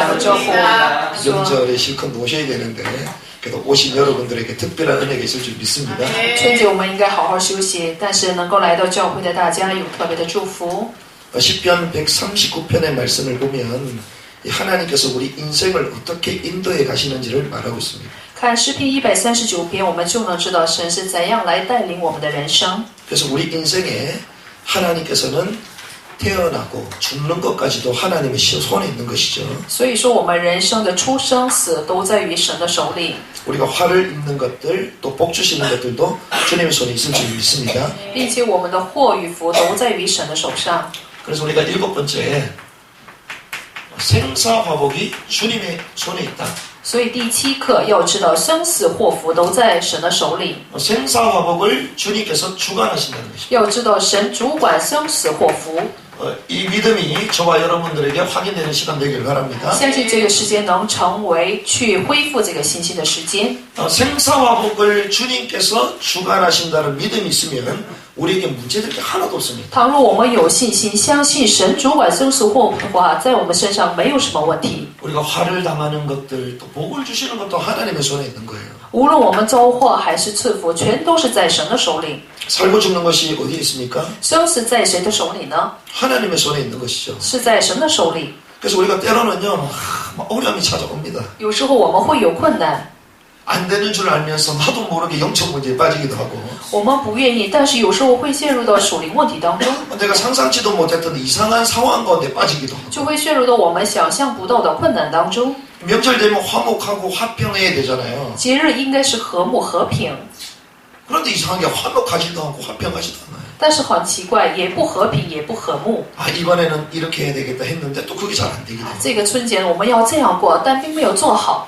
的照顾。 명절에 실컷 모셔야 되는데 그래도 오신 여러분들에게 특별한 은혜가 있을 줄 믿습니다. 春节我们应该好好休息，但是能够来到教会的大家有特别的祝福。 시편 139편의 말씀을 보면 하나님께서 우리 인생을 어떻게 인도해 가시는지를 말하고 있습니다. 看诗篇139篇，我们就能知道神是怎样来带领我们的人生。 그래서 우리 인생에 하나님께서는 태어나고 죽는 것까지도 하나님의 손에 있는 것이죠. 所以说，我们人生的出生死都在于神的手里， 우리가 화를 입는 것들 또 복 주시는 것들도 주님의 손에 있을 줄 믿습니다. 并且我们的祸与福都在于神的手上。 그래서 우리가 7번째 생사화복이 주님의 손에 있다. 所以第7课要知道生死祸福都在神的手里， 생사화복을 주님께서 주관하신다는 것입니다. 要知道神主管生死祸福。 이 믿음이 저와 여러분들에게 확인되는 시간 되기를 바랍니다. 相信这个时间能成为去恢复这个信心的时间。 생사화복을 주님께서 주관하신다는 믿음이 있으면 우리에게 문제될 게 하나도 없습니다. 倘若我们有信心，相信神主管生死祸福的话，在我们身上没有什么问题。 우리가 화를 당하는 것들 또 복을 주시는 것도 하나님의 손에 있는 거예요. 无论我们遭祸还是赐福，全都是在神的手里。 살고 죽는 것이 어디에 있습니까? 生死在谁的手里呢？ 하나님의 손에 있는 것이죠. 是在神的手里。 그래서 우리가 때로는요 어려움이 찾아옵니다. 有时候我们会有困难， 안 되는 줄 알면서 나도 모르게 영적 문제에 빠지기도 하고 我们不愿意，但是有时候会陷入到属灵问题当中， 내가 상상치도 못했던 이상한 상황 가운데 빠지기도 하고 就会陷入到我们想象不到的困难当中。 명절 되면 화목하고 화평해야 되잖아요. 节日应该是和睦和平， 그런데 이상하게 화목하지도 않고 화평하지도 않아요. 但是很奇怪，也不和平，也不和睦。 아 이번에는 이렇게 해야 되겠다 했는데 또 그게 잘 안 되기도 하고 这个春节我们要这样过，但并没有做好。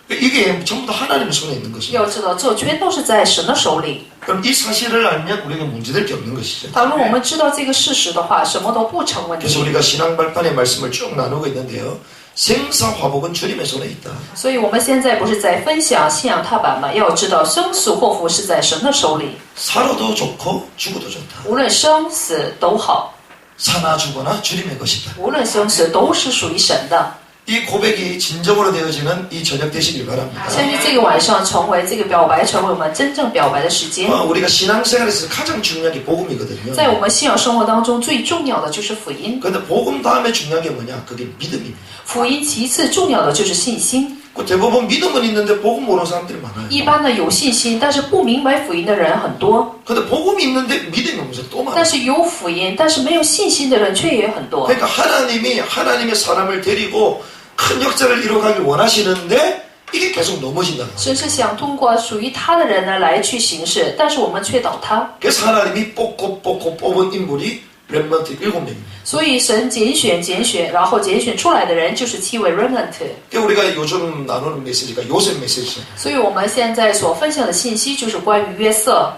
이게 전부 다 하나님의 손에 있는 것입니다. 要知道，这全都是在神的手里。 그럼 이 사실을 알면 우리에게 문제될 게 없는 것이죠. 倘若我们知道这个事实的话，什么都不成问 그래서 题。 우리가 신앙 발판의 말씀을 쭉 나누고 있는데요. 생사화복은 주님의 손에 있다. 所以我们现在不是在分享信仰踏板吗？要知道，生死祸福是在神的手里， 살아도 좋고 죽어도 좋다. 无论生死都好， 사나 죽거나 주님의 것이다. 无论生死都是属于神的。 이 고백이 진정으로 되어지는 이 저녁 되시길 바랍니다. 相信这个晚上成为这个表白，成为我们真正表白的时间。 우리가 신앙생활에서 가장 중요한 게 복음이거든요. 在我们信仰生活当中，最重要的就是福音。 그런데 복음 다음에 중요한 게 뭐냐? 그게 믿음입니다. 福音其次重要的就是信心。 그 대부분 믿음은 있는데 복음 모르는 사람들이 많아요. 一般呢有信心，但是不明白福音的人很多。 근데 복음이 있는데 믿음이 없어서 또 많아요. 但是有福音，但是没有信心的人却也很多。 그러니까 하나님이 하나님의 사람을 데리고 큰 역사를 이뤄가길 원하시는데 이게 계속 넘어진다는 거예요. 神是想通过属于他的人呢来去行事，但是我们却倒塌。 그래서 하나님이 뽑고 뽑은 인물이 렘넌트 7명입니다. 所以神拣选，然后拣选出来的人就是7位 remnant。 그러니까 우리가 요즘 나누는 메시지가 요셉 메시지죠. 所以我们现在所分享的信息就是关于约瑟。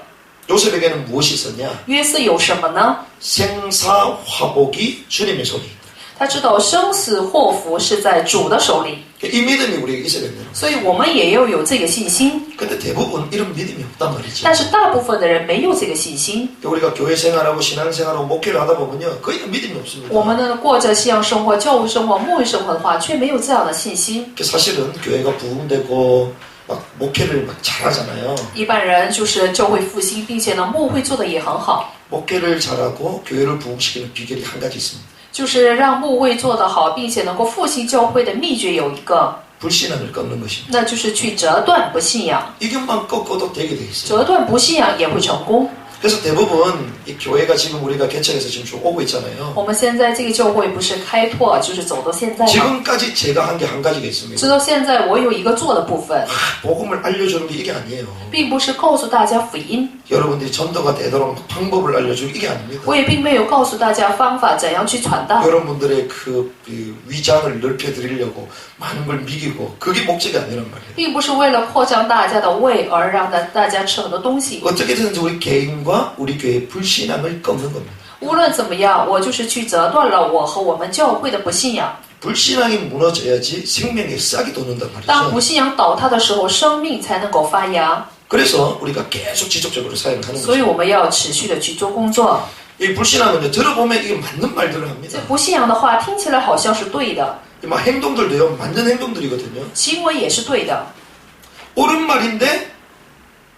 요셉에게는 무엇이 있었냐? 约瑟有什么呢？ 생사화복이 주님의 손에 있다. 他知道生死祸福是在主的手里， 이 믿음이 우리에게 있어야 된다. 所以我们也要有这个信心。 근데 대부분 이런 믿음이 없단 말이지. 但是大部分的人没有这个信心。 우리가 교회 생활하고 신앙 생활하고 목회를 하다 보면요, 거의 다 믿음이 없습니다. 我们呢过着信仰生活、教会生活、牧会生活的话，却没有这样的信心。 사실은 교회가 부흥되고 막 목회를 막 잘하잖아요. 一般人就是教会复兴，并且呢牧会做的也很好， 목회를 잘하고 교회를 부흥시키는 비결이 한 가지 있습니다. 就是让牧会做得好，并且能够复兴教会的秘诀有一个， 불신앙을 끊는 것입니다. 那就是去折断不信仰。 이것만 꺾어도 되게 돼 있어요. 折断不信仰也会成功。 그래서 대부분 이 교회가 지금 우리가 개척해서 지금 쭉 오고 있잖아요. 我们现在这个教会不是开拓，就是走到现在吗？ 지금까지 제가 한 게 한 가지가 있습니다. 直到现在，我有一个做的部分， 복음을 알려주는 게 이게 아니에요. 并不是告诉大家福音， 여러분들이 전도가 되도록 방법을 알려주는 이게 아닙니다. 我也并没有告诉大家方法怎样去传道。 여러분들의 그 위장을 넓혀드리려고 많은 걸 미기고 그게 목적이 아니란 말이에요. 并不是为了扩张大家的胃而让大家吃很多东西。 어떻게든지 우리 개인과 우리 교회의 불신앙을 꺾는 겁니다. 无论怎么样，我就是去折断了我和我们教会的不信仰。 불신앙이 무너져야지 생명의 싹이 돋는단 当 말이죠. 不信仰倒塌的时候，生命才能够发芽。 그래서 우리가 계속 지속적으로 사역을 하는 所以 거죠. 我们要持续的去做工作。 이 불신앙은 들어보면 이게 맞는 말들을 这 합니다. 不信仰的话，听起来好像是对的， 막 행동들도요, 맞는 행동들이거든요. 行为也是对的， 옳은 말인데,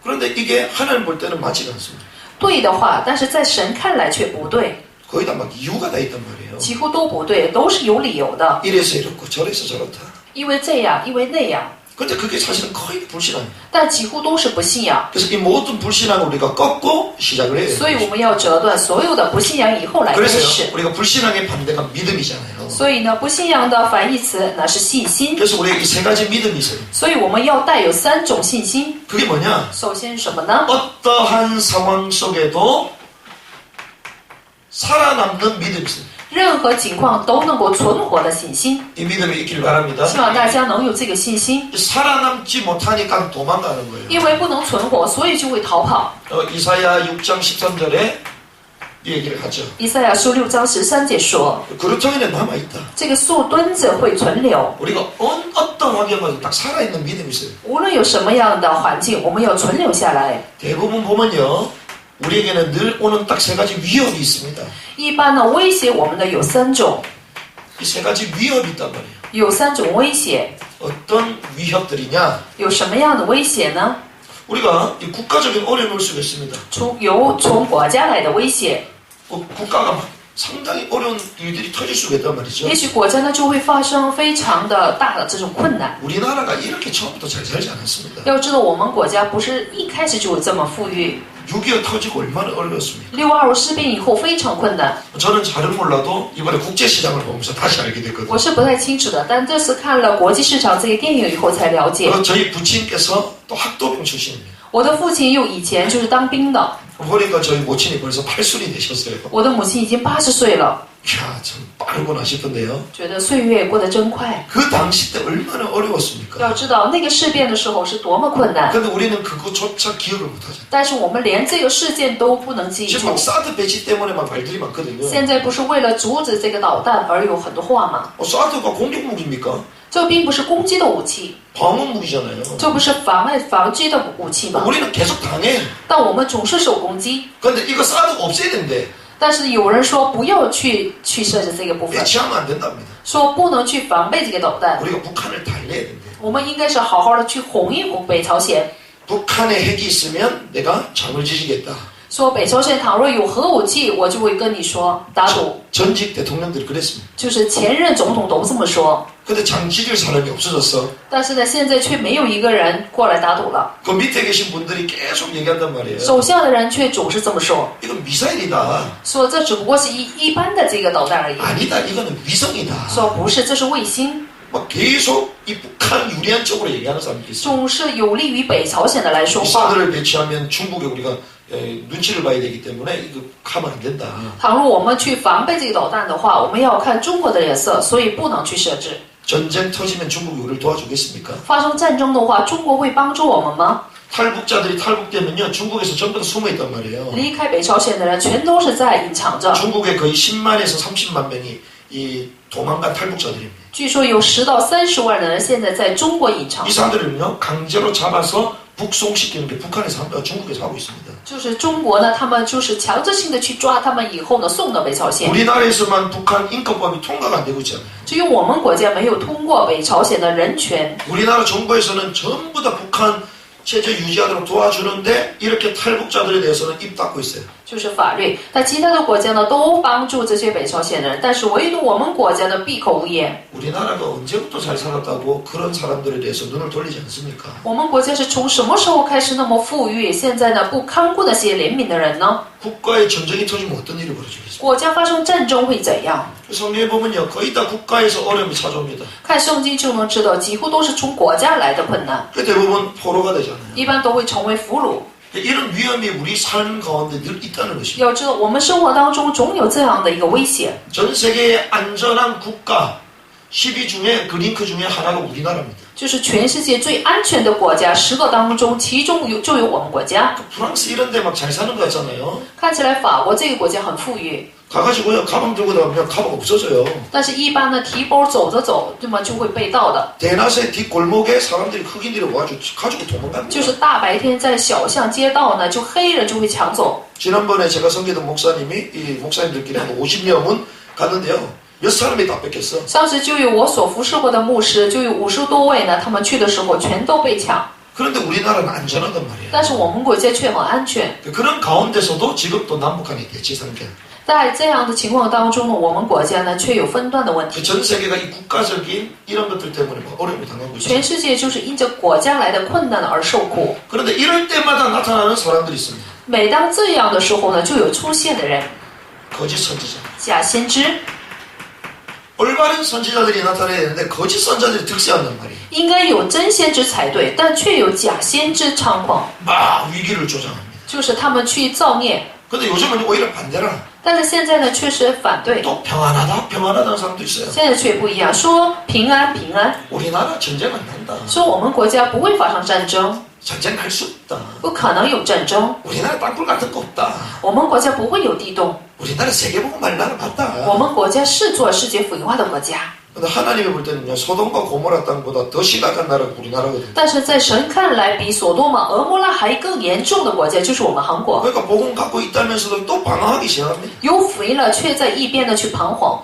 그런데 이게 하나님 볼 때는 맞지가 않습니다. 对的话，但是在神看来却不对， 거의 다 막 이유가 다 있단 말이에요. 几乎都不对，都是有理由的， 이래서 이렇고 저래서 저렇다. 因为这样，因为那样， 근데 그게 사실은 거의 불신앙이에요. 但几乎都是不信仰。 그래서 이 모든 불신앙을 우리가 꺾고 시작을 해요. 所以我们要折断所有的不信仰以后来开始。 그래서 우리가 불신앙의 반대가 믿음이잖아요. 所以呢，不信仰的反义词那是信心。 그래서 우리가 이 세 가지 믿음이 있어요. 所以我们要带有3种信心。 그게 뭐냐? 首先是什么呢？ 어떠한 상황 속에도 살아남는 믿음이 있어요. 任何情况都能够存活的信心。 이 믿음이 있기를 바랍니다. 希望大家能有这个信心， 살아남지 못하니까 도망가는 거예요. 因为不能存活，所以就会逃跑。 이사야 6장 13절에 이 얘기를 하죠. 以赛亚书6章13节说， 그루터기에 남아있다. 这个树墩子会存留， 우리가 어떤 환경에도 딱 살아있는 믿음이 있어요. 无论有什么样的环境，我们要存留下来。 대부분 보면요, 우리에게는 늘 오는 딱 세 가지 위협이 있습니다. 一般呢，威胁我们的有3种， 이 세 가지 위협이 있단 말이에요. 有3种威胁。 어떤 위협들이냐? 有什么样的威胁呢？ 우리가 이 국가적인 어려움을 수가 있습니다. 从国家来的威胁， 국가가 막 상당히 어려운 일들이 터질 수가 있단 말이죠. 也许国家呢就会发生非常的大的这种困难。 우리나라가 이렇게 처음부터 잘 살지 않았습니다. 要知道，我们国家不是一开始就有这么富裕。 6.25 터지고 얼마나 어려웠습니까? 6.25事变以后非常困难。 저는 잘은 몰라도 이번에 국제시장을 보면서 다시 알게 됐거든요. 我是不太清楚的，但这次看了国际市场这个电影以后才了解。 저희 부친께서 또 학도병 출신입니다. 我的父亲又以前就是当兵的， 보니까 저희 모친이 벌써 80이 되셨어요. 我的母亲已经80岁了， 이야, 참 빠르구나 싶은데요. 觉得岁月过得真快。 그 당시 때 얼마나 어려웠습니까? 要知道那个事变的时候是多么困难， 근데 우리는 그거조차 기억을 못하죠. 但是我们连这个事件都不能记 지금 住 막 。 사드 배치 때문에 막 말들이 많거든요. 现在不是为了阻止这个导弹而有很多话吗？ 사드가 공격무기입니까? 这并不是攻击的武器， 방어무기잖아요. 这不是防击的武器吗？ 우리는 계속 당해. 但我们总是受攻击。 근데 이거 사드가 없애야 된대. 但是有人说不要去设置这个部分， 배치하면 안 된답니다. 说不能去防备这个导弹。 우리가 북한을 달래야 된대. 我们应该是好好的去哄一哄北朝鲜， 북한에 핵이 있으면 내가 장을 지지겠다. 说北朝鲜倘若有核武器，我就会跟你说打赌。 전직 대통령들이 그랬습니다. 就是前任总统都这么说， 근데 장 지질 사람이 없어졌어. 但是呢，现在却没有一个人过来打赌了。 그 밑에 계신 분들이 계속 얘기한단 말이에요. 手下的人却总是这么说， 이건 미사일이다. 说这只不过是一般的这个导弹而已， 아니다. 이거는 위성이다. 说不是，这是卫星。 막 계속 이 북한 유리한 쪽으로 얘기하는 사람들이 있어요. 总是有利于北朝鲜的来说话。 사드를 배치하면 중국에 우리가 눈치를 봐야 되기 때문에 이거 하면 안 된다. 倘若我们去防备这个导弹的话，我们要看中国的脸色，所以不能去设置。 전쟁 터지면 중국이 우리를 도와주겠습니까? 发生战争的话，中国会帮助我们吗？ 탈북자들이 탈북되면요 중국에서 전부 다 숨어 있단 말이에요. 离开北朝鲜的人全都是在隐藏着。 중국에 거의 10만에서 30만 명이 이 도망간 탈북자들입니다. 据说有10到30万人现在在中国隐藏 이 着， 사람들은요 강제로 잡아서 북송시키는 게 북한에서 중국에서 하고 있습니다. 就是中国呢，他们就是强制性的去抓他们，以后呢送到北朝鲜。 우리나라에서만 북한 인권법이 통과가 안 되고 있잖아요. 只有我们国家没有通过北朝鲜的人权， 우리나라 정부에서는 전부 다 북한 체제 유지하도록 도와주는데 이렇게 탈북자들에 대해서는 입 닫고 있어요. 就是法律。但其他的国家呢都帮助这些北朝鲜人，但是唯独我们国家的闭口无言。 우리나라가 언제부터 잘 살았다고 그런 사람들에 대해서 눈을 돌리지 않습니까? 我们国家是从什么时候开始那么富裕，现在呢不看顾那些怜悯的人呢？ 국가의 전쟁이 터지면 어떤 일이 벌어지겠습니까? 国家发生战争会怎样？ 성경에 보면요 거의 다 국가에서 어려움이 찾아옵니다. 看圣经就能知道，几乎都是从国家来的困难， 그 대부분 포로가 되잖아요. 一般都会成为俘虏。 이런 위험이 우리 삶 가운데 늘 있다는 것입니다. 要知道，我们生活当中总有这样的一个危险。 전 세계의 안전한 국가 10위 중에 그 링크 중에 하나가 우리나라입니다. 就是全世界最安全的国家10个当中，其中就有我们国家。 프랑스 이런 데 막 잘 사는 거 같잖아요. 看起来法国这个国家很富裕， 가가지고요 가방 들고 나가면 가방 없어져요. 但是一般呢提包走着走，对吗就会被盗的。 대낮에 뒷골목에 사람들이 흑인들이 와가지고 가지고 도망갑니다. 就是大白天在小巷街道呢，就黑人就会抢走。 지난번에 제가 섬기던 목사님이 이 목사님들끼리 한 50명은 갔는데요. 몇 사람이 다 뺏겼어. 当时就有我所服侍过的牧师，就有50多位呢，他们去的时候全都被抢。 그런데 우리나라는 안전하단 말이야. 但是我们国家却很安全。 그런 가운데서도 지금 또 남북한이 대치 상태. 在这样的情况当中呢，我们国家呢却有分段的问题。 전 세계가 이 국가적인 이런 것들 때문에 막 어려움을 당하고 있어요. 全世界就是因着国家来的困难而受苦。 그런데 이럴 때마다 나타나는 사람들이 있습니다. 每当这样的时候呢，就有出现的人， 거짓 선지자. 假先知。 올바른 선지자들이 나타나야 되는데 거짓 선지자들이 득세한단 말이에요. 应该有真先知才对，但却有假先知猖狂， 막 위기를 조장합니다. 就是他们去造孽。 근데 요즘은 오히려 반대라. 但是现在呢，却是反对。 또 평안하다는 사람도 있어요. 现在却不一样，说平安平安， 우리나라 전쟁 안 난다. 说我们国家不会发生战争， 전쟁 할 수 없다. 不可能有战争， 우리나라 땅굴 같은 거 없다. 我们国家不会有地洞， 우리나라 세계복음말 나라 맞다. 我们国家是做世界福音化的国家。 근데 하나님이 볼 때는요, 소돔과 고모라 땅보다 더 심각한 나라가 우리나라거든요. 但是在神看来，比索多玛、俄摩拉还更严重的国家就是我们韩国。 그러니까 복음 갖고 있다면서도 또 방황하기 시작합니다. 有福音了，却在一边呢去彷徨。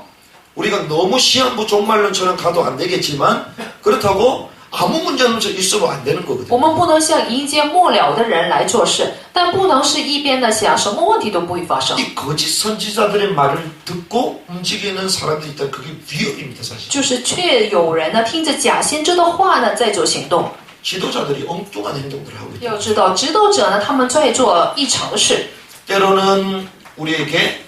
우리가 너무 시한부 종말론처럼 가도 안 되겠지만 그렇다고 아무 문제 없이 있어도 안 되는 我 거거든요. 们不能像迎接末了的人来做事，但不能是一边的想什么问题都不会发生。 이 거짓 선지자들의 말을 듣고 움직이는 사람들이 있다. 그게 위협입니다, 사실. 就是却有人呢听着假先知的话呢在做行动。 지도자들이 엉뚱한 행동들을 하고 있다. 要知道，指导者呢他们在做异常的事。 때로는 우리에게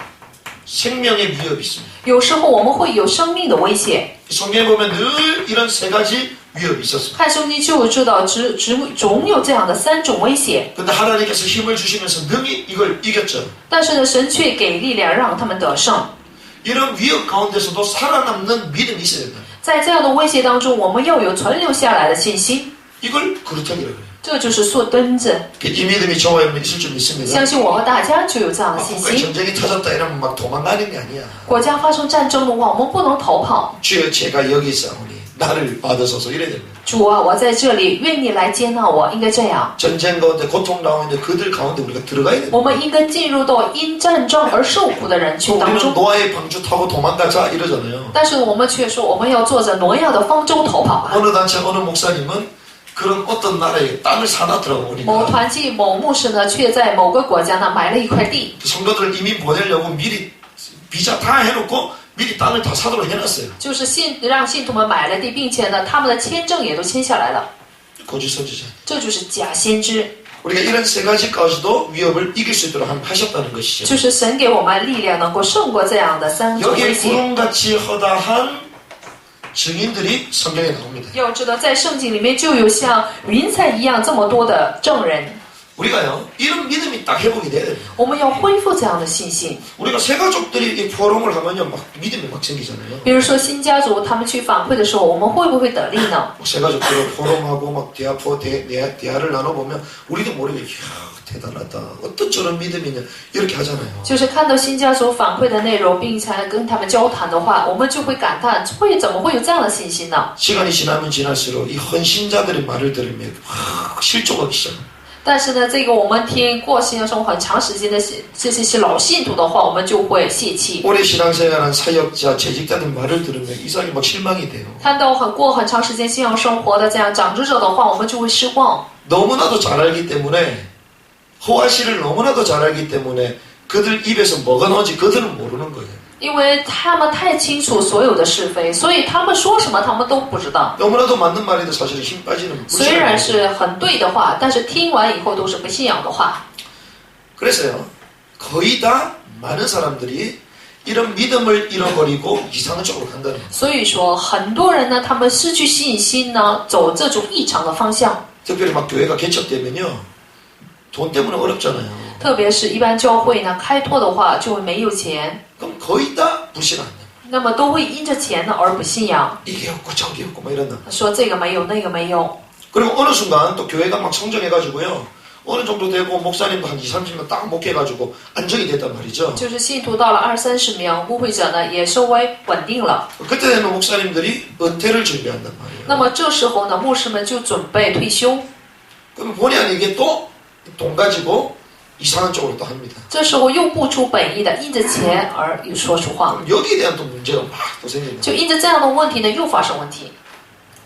생명의 위협이 있습니다. 有时候我们会有生命的威胁。 성경에 보면 늘 이런 세 가지 위협이 있었습니다. 看圣经就知道，总有这样的3种威胁。 근데 하나님께서 힘을 주시면서 능히 이걸 이겼죠. 但是呢，神却给力量让他们得胜。 이런 위협 가운데서도 살아남는 믿음이 있어야 된다. 在这样的威胁当中，我们要有存留下来的信心。 이걸 그루터기라고 해요. 这就是做墩子。 이 믿음이 저와 여러분 있을 줄 믿습니다. 相信我和大家就有这样的 막 信 국가에 心。 전쟁이 터졌다 이러면 막 도망가는 게 아니야. 国家发生战争的话，我们不能逃跑。 주여 제가 여기 있사오니 나를 받으소서 이래야 됩니다. 主啊，我在这里，愿你来接纳我，应该这样。 전쟁 가운데 고통 나오는데 그들 가운데 우리가 들어가야 됩니다. 我们应该进入到因战争而受苦的人群当 우리는 中。 노아의 방주 타고 도망가자 이러잖아요. 但是我们却说，我们要坐着挪亚的方舟逃跑吧。 어느 단체 어느 목사님은 그런 어떤 나라에 땅을 사놨더라고 某 보니까 团契某牧师呢，却在某个国家呢买了一块地， 성도들을 이민 보내려고 미리 비자 다 해놓고 미리 땅을 다 사도록 해놨어요. 就是让信徒们买了地，并且呢，他们的签证也都签下来了。 거짓 선지자. 这就是假先知， 우리가 이런 세 가지까지도 위협을 이길 수 있도록 하셨다는 것이죠. 就是神给我们力量，能够胜过这样的3种威 여기에 胁。 구름같이 허다한 증인들이 성경에 나옵니다. 要知道，在圣经里面就有像云彩一样这么多的证人， 우리가요 이런 믿음이 딱 회복이 돼야 돼요. 我们要恢复这样的信心。 우리가 새 가족들이 이 포럼을 하면요 막 믿음이 막 생기잖아요. 比如说新家族他们去反馈的时候，我们会不会得力呢？ 새 가족들을 포럼하고 막 대화를 나눠보면 우리도 모르게 이야 대단하다. 어떤 저런 믿음이냐 이렇게 하잖아요. 就是看到新家族反馈的内容，并且跟他们交谈的话，我们就会感叹，怎么会有这样的信心呢？ 시간이 지나면 지날수록 이 헌신자들의 말을 들으면 확 실족하기 시작. 但是呢，这个我们听过信仰生活很长时间的这些老信徒的话，我们就会泄气。 오래 신앙생활한 사역자, 재직자들 말을 들으면 이상하게 막 실망이 돼요. 看到过很长时间信仰生活的这样长执者的话，我们就会失望。 너무나도 잘 알기 때문에 호화시를 너무나도 잘 알기 때문에 그들 입에서 뭐가 나오는지 그들은 모르는 거예요. 因为他们太清楚所有的是非，所以他们说什么他们都不知道。 너무나도 맞는 말인데 사실은 힘 빠지는 虽然是很对的话，但是听完以后都是不信仰的话。 그래서요 거의 다 많은 사람들이 이런 믿음을 잃어버리고 이상한 쪽으로 간다는 거예요. 所以说，很多人呢，他们失去信心呢，走这种异常的方向。 특별히 막 교회가 개척되면요 돈 때문에 어렵잖아요. 特别是一般教会呢开拓的话，就会没有钱， 그럼 거의 다 불신한다. 那么都会因着钱呢而不信仰， 이게 없고 저게 없고 막 이런다. 说这个没有，那个没有。 그리고 어느 순간 또 교회가 막 성장해가지고요. 어느 정도 되고 목사님도 한 20-30명 딱 목해가지고 안정이 됐단 말이죠. 就是信徒到了20-30名，牧会者呢也稍微稳定了。 그때 되면 목사님들이 은퇴를 준비한단 말이에요. 那么这时候呢，牧师们就准备退休。 그럼 본의 아니게 또 돈 가지고 이상한 쪽으로 또 합니다. 这时候又不出本意的，因着钱而说出话， 여기에 대한 또 문제가 막 또 생깁니다. 就因着这样的问题呢，又发生问题。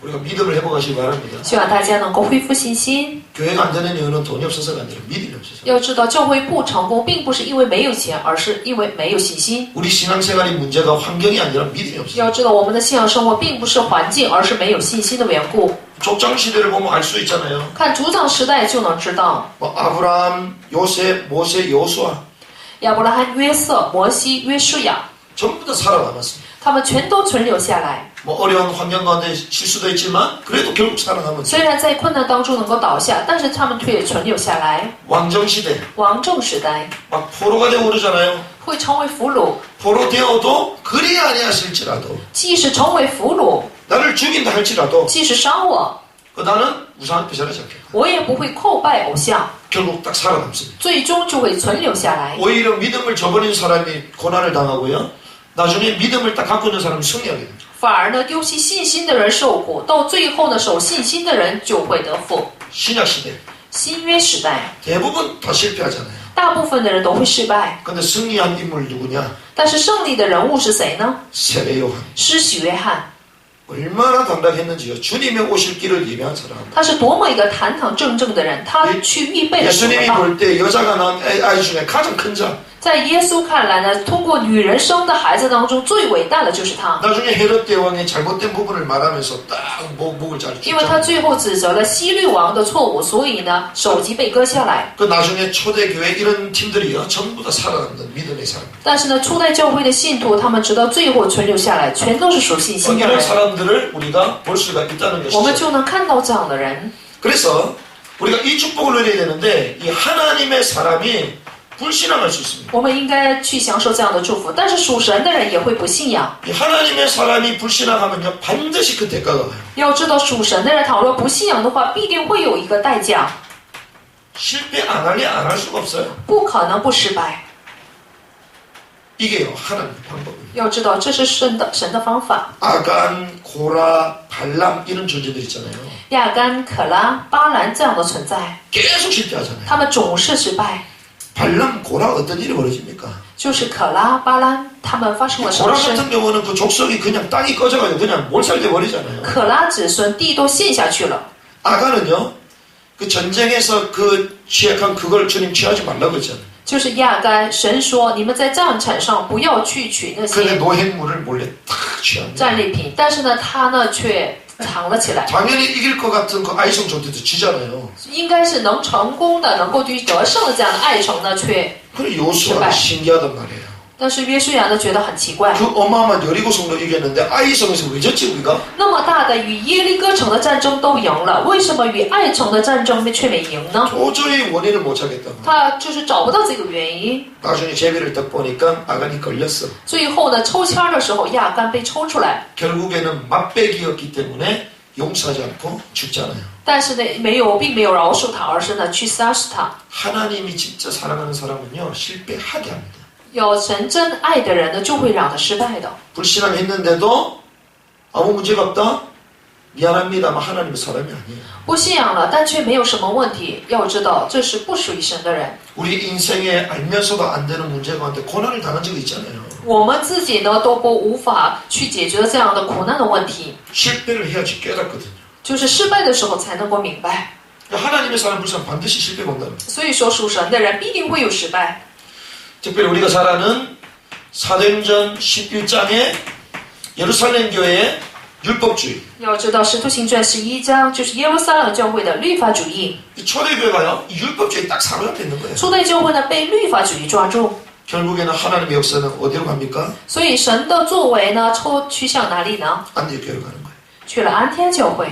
우리가 믿음을 회복하시기 바랍니다. 希望大家能够恢复信心。 교회가 안 되는 이유는 돈이 없어서가 아니라 믿음이 없어서. 要知道，教会不成功，并不是因为没有钱，而是因为没有信心。 우리 신앙생활의 문제가 환경이 아니라 믿음이 없어서. 要知道，我们的信仰生活并不是环境，而是没有信心的缘故。 족장 시대를 보면 알 수 있잖아요. 看族长时代就能知道， 뭐 아브라함, 요셉, 모세, 여호수아 亚伯拉罕、约瑟、摩西、约书亚， 전부 다 살아남았습니다. 他们全都存留下来。 뭐 어려운 환경 가운데 실수도 있지만 그래도 결국 살아남은. 虽然在困难当中能够倒下，但是他们却存留下来。 왕정 시대 王政时代 막 포로가 되고 그러잖아요. 会成为俘虏， 포로 되어도 그리 아니하실지라도 即使成为俘虏， 나를 죽인다 할지라도 即使伤我， 나는 우상 앞에 절하지 않겠다. 我也不会叩拜偶像， 결국 딱 살아남습니다. 最终就会存留下来。 오히려 믿음을 저버린 사람이 고난을 당하고요. 나중에 믿음을 딱 갖고 있는 사람이 승리하게 됩니다. 反而呢，丢弃信心的人受苦，到最后呢，守信心的人就会得福。 신약 시대 新约时代， 대부분 다 실패하잖아요. 大部分的人都会失败， 근데 승리한 인물 누구냐? 但是胜利的人物是谁呢？ 세례 요한. 施洗约翰， 얼마나 당당했는지요. 주님의 오실 길을 예배한 사람. 他是多么一个堂堂正正的人，他去预备了主的 예수님이 道。 볼 때 여자가 낳은 아이 중에 가장 큰 자. 在耶稣看来呢，通过女人生的孩子当中，最伟大的就是他， 나중에 헤롯 대왕의 잘못된 부분을 말하면서 딱 목을 잘 因为他 쳤죠. 最后指责了希律王的错误，所以呢，首级被割下来。 그 나중에 초대교회 이런 팀들이요. 전부 다 살아남는 믿음의 사람. 但是呢，初代教会的信徒，他们直到最后存留下来，全都是属信心的 이런 人。 사람들을 우리가 볼 수가 있다는 我们 것이죠. 就能看到这样的人。 그래서 우리가 이 축복을 누려야 되는데 이 하나님의 사람이 불신앙할 수 있습니다. 我们应该去享受这样的祝福，但是属神的人也会不信仰。 이 하나님의 사람이 불신앙하면요 반드시 그 대가가 와요. 要知道，属神的人倘若不信仰的话，必定会有一个代价， 실패 안 할래 안 할 수가 없어요. 不可能不失败。 이게요 하나님의 방법입니다. 要知道，这是神的方法。 아간, 고라, 발람 이런 존재들 있잖아요. 亚干、可拉、巴兰这样的存在， 계속 실패하잖아요. 他们总是失败。 발람, 고라 어떤 일이 벌어집니까? 就是可拉、巴兰，他们发生了什 고라 么事？ 같은 경우는 그 족속이 그냥 땅이 꺼져가지고 그냥 몰살돼 버리잖아요. 可拉子孙地都陷下去了。 아간은요 그 전쟁에서 그 취약한 그걸 주님 취하지 말라고 했잖아요. 就是亚干，神说你们在战场上不要去取那 근데 些 노획물을 몰래 탁 취합니다. 战利品，但是呢，他呢却藏了起来。 당연히 이길 것 같은 그 아이성 전투도 지잖아요. 应该是能成功的，能够去得胜的这样的爱城呢，却 그래 요수아가 신기하단 말이에요. 但是约书亚呢觉得很奇怪， 그 어마어마한 여리고성도 이겼는데 아이성에서 왜 졌지 우리가? 那么大的与耶利哥城的战争都赢了，为什么与爱城的战争却没赢呢？ 도저히 원인을 못 찾겠다고. 他就是找不到这个原因。 나중에 제비를 딱 보니까 아간이 걸렸어. 最后呢，抽签的时候，亚干被抽出来， 결국에는 맛배기였기 때문에 용서하지 않고 죽잖아요. 但是呢，并没有饶恕他，而是呢去杀死他。 하나님이 진짜 사랑하는 사람은요 실패하게 합니다. 有神真爱的人呢，就会让他失败的。 불신앙했는데도 아무 문제가 없다? 미안합니다만 하나님은 사람이 아니에요. 不信仰了，但却没有什么问题。要知道，这是不属于神的人。 우리 인생에 알면서도 안 되는 문제 가운데 고난을 당한 적이 있잖아요. 我们自己呢都无法去解决这样的苦难的问题， 실패를 해야지 깨닫거든요. 就是失败的时候才能够明白。 하나님의 사람 불쌍 반드시 실패 본다는 거예요. 所以说，属神的人必定会有失败。 특별히 우리가 잘 아는 사도행전 11장의 예루살렘 교회의 율법주의. 要知道，《使徒行传》11章就是耶路撒冷教会的律法主义。 이 초대교회가요, 이 율법주의에 딱 사로잡혀 있는 거예요. 初代教会呢被律法主义抓住， 결국에는 하나님의 역사는 어디로 갑니까? 所以神的作为呢趋向哪里呢？ 안디옥교회로 가는 거예요. 去了安提阿教会。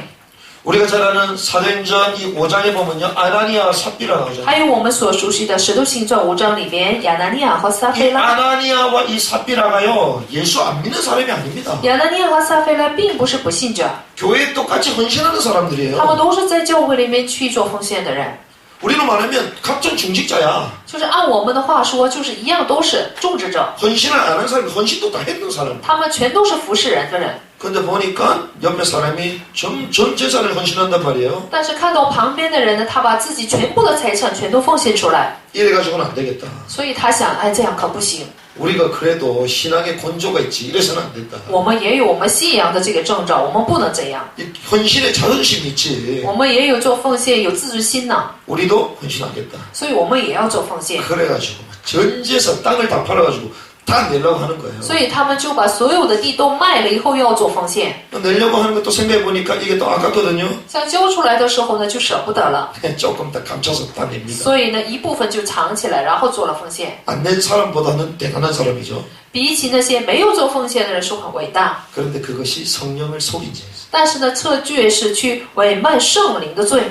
우리가 잘 아는 사도행전 이 5장에 보면요, 아나니아와 삽비라 나오잖아요. 还有我们所熟悉的《使徒行传》5章里边，亚拿尼亚和撒 이 菲拉。 아나니아와 이 삽비라가요, 예수 안 믿는 사람이 아닙니다. 亚拿尼亚和撒菲拉并不是不信者， 교회에 똑같이 헌신하는 他们 사람들이에요. 都是在教会里面去做奉献的人。 우리로 말하면 갑전 중직자야. 就是按我们的话说，就是一样都是种植者， 헌신을 안 한 사람이 헌신도 다 했는 사람. 他们全都是服侍人的人。 근데 보니까 옆에 사람이 전 재산을 헌신한단 말이에요. 但是看到旁边的人呢，他把自己全部的财产全都奉献出来， 이래가지고는 안 되겠다. 所以他想，哎，这样可不行。 우리가 그래도 신앙의 건조가 있지. 이래서는 안 된다. 我们也有我们信仰的这个证照，我们不能这样。 이 헌신의 자존심이 있지. 我们也有做奉献，有自尊心呢， 우리도 헌신하겠다. 所以我们也要做奉献。 그래가지고 전 재산 땅을 다 팔아가지고 다 내려고 하는 거예요. 所以他们就把所有的地都卖了以后要做奉献。 내려고 하는 것도 생각해보니까 이게 또 아깝거든요. 像交出来的时候呢，就舍不得了， 조금 더 감춰서 다 냅니다. 所以呢，一部分就藏起来，然后做了奉献。 안 낸 사람보다는 대단한 사람이죠. 比起那些没有做奉献的人，是很伟大。 그런데 그것이 성령을 속인 죄예요. 但是呢，这却是去伪慢圣灵的罪，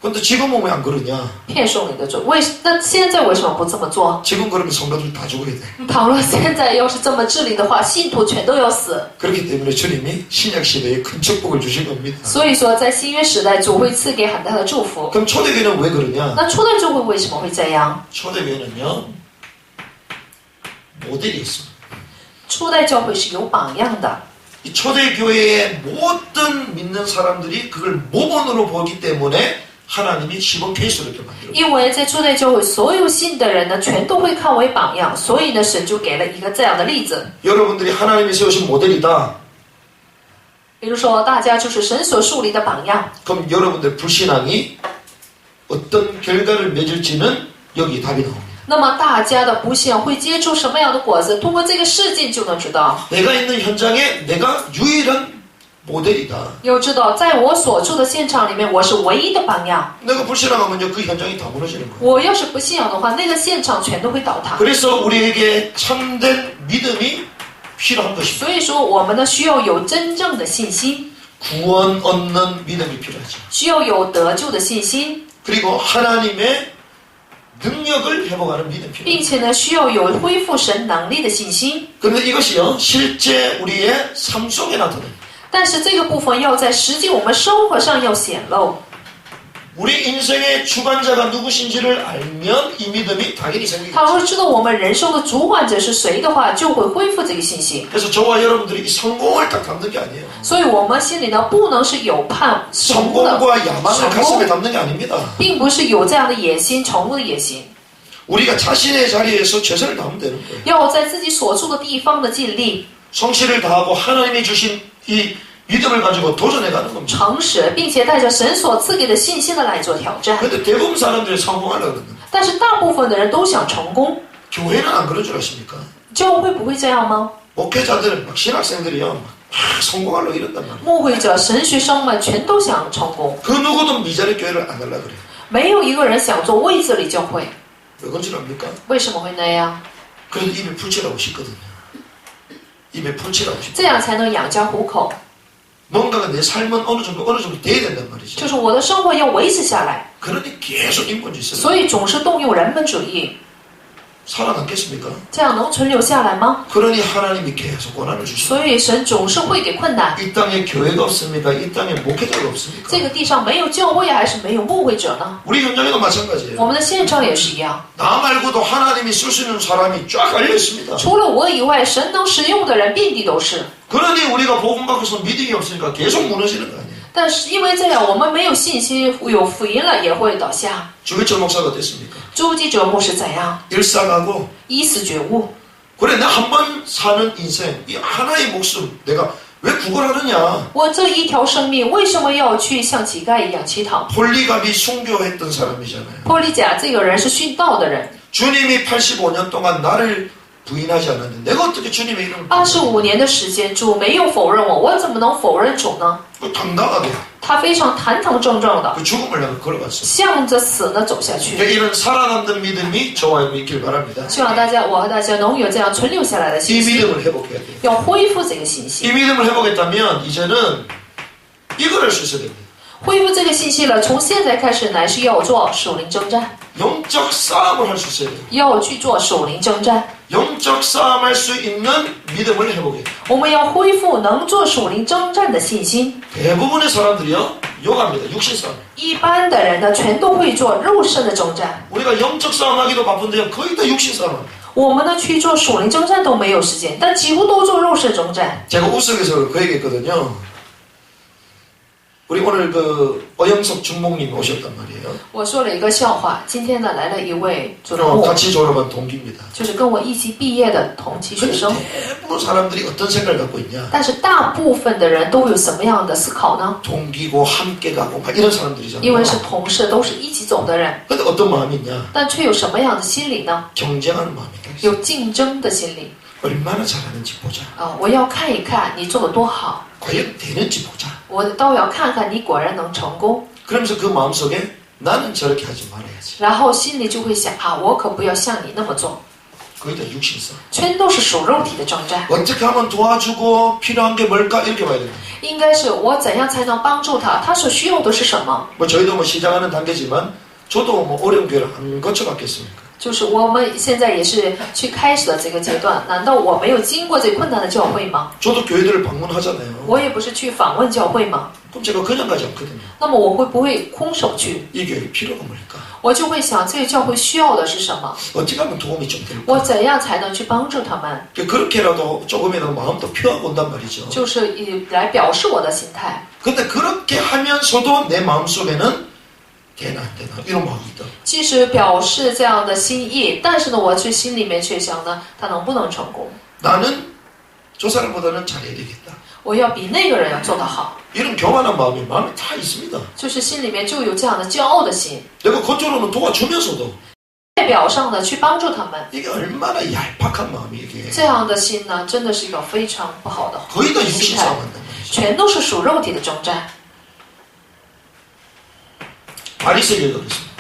근데 지금은 왜 안 그러냐? 骗圣灵的罪。那现在为什么不这么做？ 지금 그러면 성도들 다 죽어야 돼. 倘若现在要是这么治理的话，信徒全都要死。 그렇기 때문에 주님이 신약 시대에 큰 축복을 주신 겁니다. 所以说，在新约时代，主会赐给很大的祝福。 그럼 초대교회는 왜 그러냐? 那初代教会为什么会这样？ 초대교회는요 모델이 있습니다. 初代教会是有榜样的。 이 초대교회의 모든 믿는 사람들이 그걸 모범으로 보기 때문에 하나님이 시범 케이스로 이렇게 만들어요. 因为在初代教会，所有信的人呢，全都会看为榜样，所以呢，神就给了一个这样的例子。 여러분들이 하나님이 세우신 모델이다. 比如说，大家就是神所树立的榜样。 그럼 여러분들 불신앙이 어떤 결과를 맺을지는 여기 답이 나옵니다. 那么大家的不信会结出什么样的果子？通过这个事件就能知道。 내가 있는 현장에 내가 유일한 모델이다. 要知道，在我所住的现场里面，我是唯一的榜样。 내가 불신앙하면요 그 현장이 다 무너지는 거예요. 我要是不信仰的话，那个现场全都会倒塌。 그래서 우리에게 참된 믿음이 필요한 것입니다. 所以说，我们呢需要有真正的信心， 구원 얻는 믿음이 필요하죠. 需要有得救的信心， 그리고 하나님의 능력을 회복하는 믿음이 필요해요. 并且呢需要有恢复神能力的信心。 그런데 이것이요 실제 우리의 삶 속에 나타납니다. 但是这个部分要在实际我们生活上要显露。 우리 인생의 주관자가 누구신지를 알면 이 믿음이 당연히 생기겠죠. 倘若知道我们人生的主管者是谁的话，就会恢复这个信心。 그래서 저와 여러분들이 이 성공을 딱 담는 게 아니에요. 所以我们心里呢不能是有盼成功的 성공과 야망을 成 가슴에 功， 담는 게 아닙니다. 并不是有这样的野心，成功的野心。 우리가 자신의 자리에서 최선을 다하면 되는 거예요. 要在自己所处的地方的尽力、 성실을 다하고 하나님이 주신 이 믿음을 가지고 도전해가는 겁니다. 诚实，并且带着神所赐给的信心的来做挑战。 그런데 대부분 사람들이 성공하려고 그러는 但是大部分的人都想成功， 교회는 안 그런 줄 아십니까? 教会不会这样吗？ 목회자들은 막 신학생들이요 막 성공하려고 이런단 말이에요. 牧会者、神学生们全都想成功， 그 누구도 미자리 교회를 안 하려고 그래요. 没有一个人想做位子里教会。 왜 그런 줄 압니까? 为什么会那样？ 그래서 입에 풀칠하고 싶거든요. 입에 풀칠하고 싶. 这样才能养家糊口。 뭔가가 내 삶은 어느 정도 돼야 된단 말이죠. 就是我的生活要维持下来， 그러니 계속 인본주의 所以总是动用人本主义， 살아남겠습니까? 这样能存留下来吗？ 그러니 하나님이 계속 고난을 주시고 所以神总是会给困难。 이 땅에 교회가 없습니까? 이 땅에 목회자가 없습니까? 这个地上没有教会还是没有牧会者呢？ 우리 현장에도 마찬가지예요. 我们的现场也是一样， 나 말고도 하나님이 쓸 수 있는 사람이 쫙 깔려 있습니다. 除了我以外，神能使用的人遍地都是。 그러니 우리가 복음 받고서 믿음이 없으니까 계속 무너지는 거 아니에요. 但是因为这样，我们没有信心，有福音了也会倒下。 주기철 목사가 어땠습니까? 朱基哲牧师怎样？ 일상하고 依死觉悟。 그래 나 한 번 사는 인생 이 하나의 목숨 내가 왜 구걸하느냐. 我这一条生命为什么要去像乞丐一样乞讨？ 폴리갑이 순교했던 사람이잖아요. 波利甲这个人是殉道的人， 주님이 85년 동안 나를 부인하지 않았는데 내가 어떻게 주님의 이름을 25年的时间，主没有否认我，我怎么能否认主呢？ 그 당당하게 他非常堂堂正正的 그 죽음을 내가 걸어갔어요. 向着死呢走下去。 그러니까 이런 살아남는 믿음이 저와 여러분 있길 바랍니다. 希望大家，我和大家能有这样存留下来的 이 信心， 믿음을 회복해야 돼요. 要恢复这个信 이 心。 믿음을 회복했다면 이제는 이걸 할 수 있어야 됩니다. 恢复这个信息了，从现在开始乃是要做属灵征战， 영적 싸움을 할 수 있어야 돼요. 要去做属灵征战。 영적 싸움할 수 있는 믿음을 회복해요. 我们要恢复能做属灵征战的信心。 대부분의 사람들이요 욕합니다. 육신 싸움. 一般的人呢，全都会做肉身的征战。 우리가 영적 싸움하기도 바쁜데요. 거의 다 육신 싸움합니다. 我们呢去做属灵征战都没有时间，但几乎都做肉身征战。 제가 우석에서 그 얘기했거든요. 우리 오늘 그 어영석 중목님 오셨단 말이에요. 我说了一个笑话，今天呢来了一位主任牧， 같이 졸업한 동기입니다. 就是跟我一起毕业的同期学生。 대부분 사람들이 어떤 생각을 갖고 있냐? 但是大部分的人都有什么样的思考呢？ 동기고 함께 가고 막 이런 사람들이잖아요. 因为是同事，都是一起走的人， 근데 어떤 마음이 있냐? 但却有什么样的心理呢？ 경쟁하는 마음이 있다. 有竞争的心理 얼마나 잘하는지 보자. 啊！我要看一看你做的多好， 과연 되는지 보자. 我都要看看你果然能成功。 그러면서 그 마음속에 나는 저렇게 하지 말아야지. 然后心里就会想啊，我可不要像你那么做， 거의 다 육신성. 全都是属肉体的征战。 어떻게 하면 도와주고 필요한 게 뭘까 이렇게 봐야 됩니다. 应该是我怎样才能帮助他？他所需要的是什么？ 뭐 저희도 뭐 시작하는 단계지만 저도 뭐 어려운 교회를 안 거쳐봤겠습니까? 就是我们现在也是去开始的这个阶段，难道我没有经过这困难的教会吗？ 저도 교회들을 방문하잖아요. 我也不是去访问教会吗？ 그럼 제가 그냥 가지 않거든요. 那么我会不会空手去？ 이 교회 필요가 뭘까? 我就会想，这个教会需要的是什么？ 어떻게 하면 도움이 좀 될까? 我怎样才能去帮助他们？ 그렇게라도 조금이라도 마음도 표하고 온단 말이죠. 就是以来表示我的心态。 근데 그렇게 하면서도 내 마음속에는 되나 안 되나 이런 마음이 있다. 即使表示这样的心意，但是呢，我却心里面却想呢，他能不能成功？ 나는 저 사람보다는 잘해야 되겠다. 我要比那个人要做得好， 이런 교만한 마음이 마음에 다 있습니다. 就是心里面就有这样的骄傲的心， 내가 겉으로는 도와주면서도 外表上呢去帮助他们， 이게 얼마나 얄팍한 마음이 이게 这样的心呢，真的是一个非常不好的 거의 다 心 육신 态， 싸움한단 말이죠. 全都是属肉体的征战。 바리새 교회가 그렇습니다.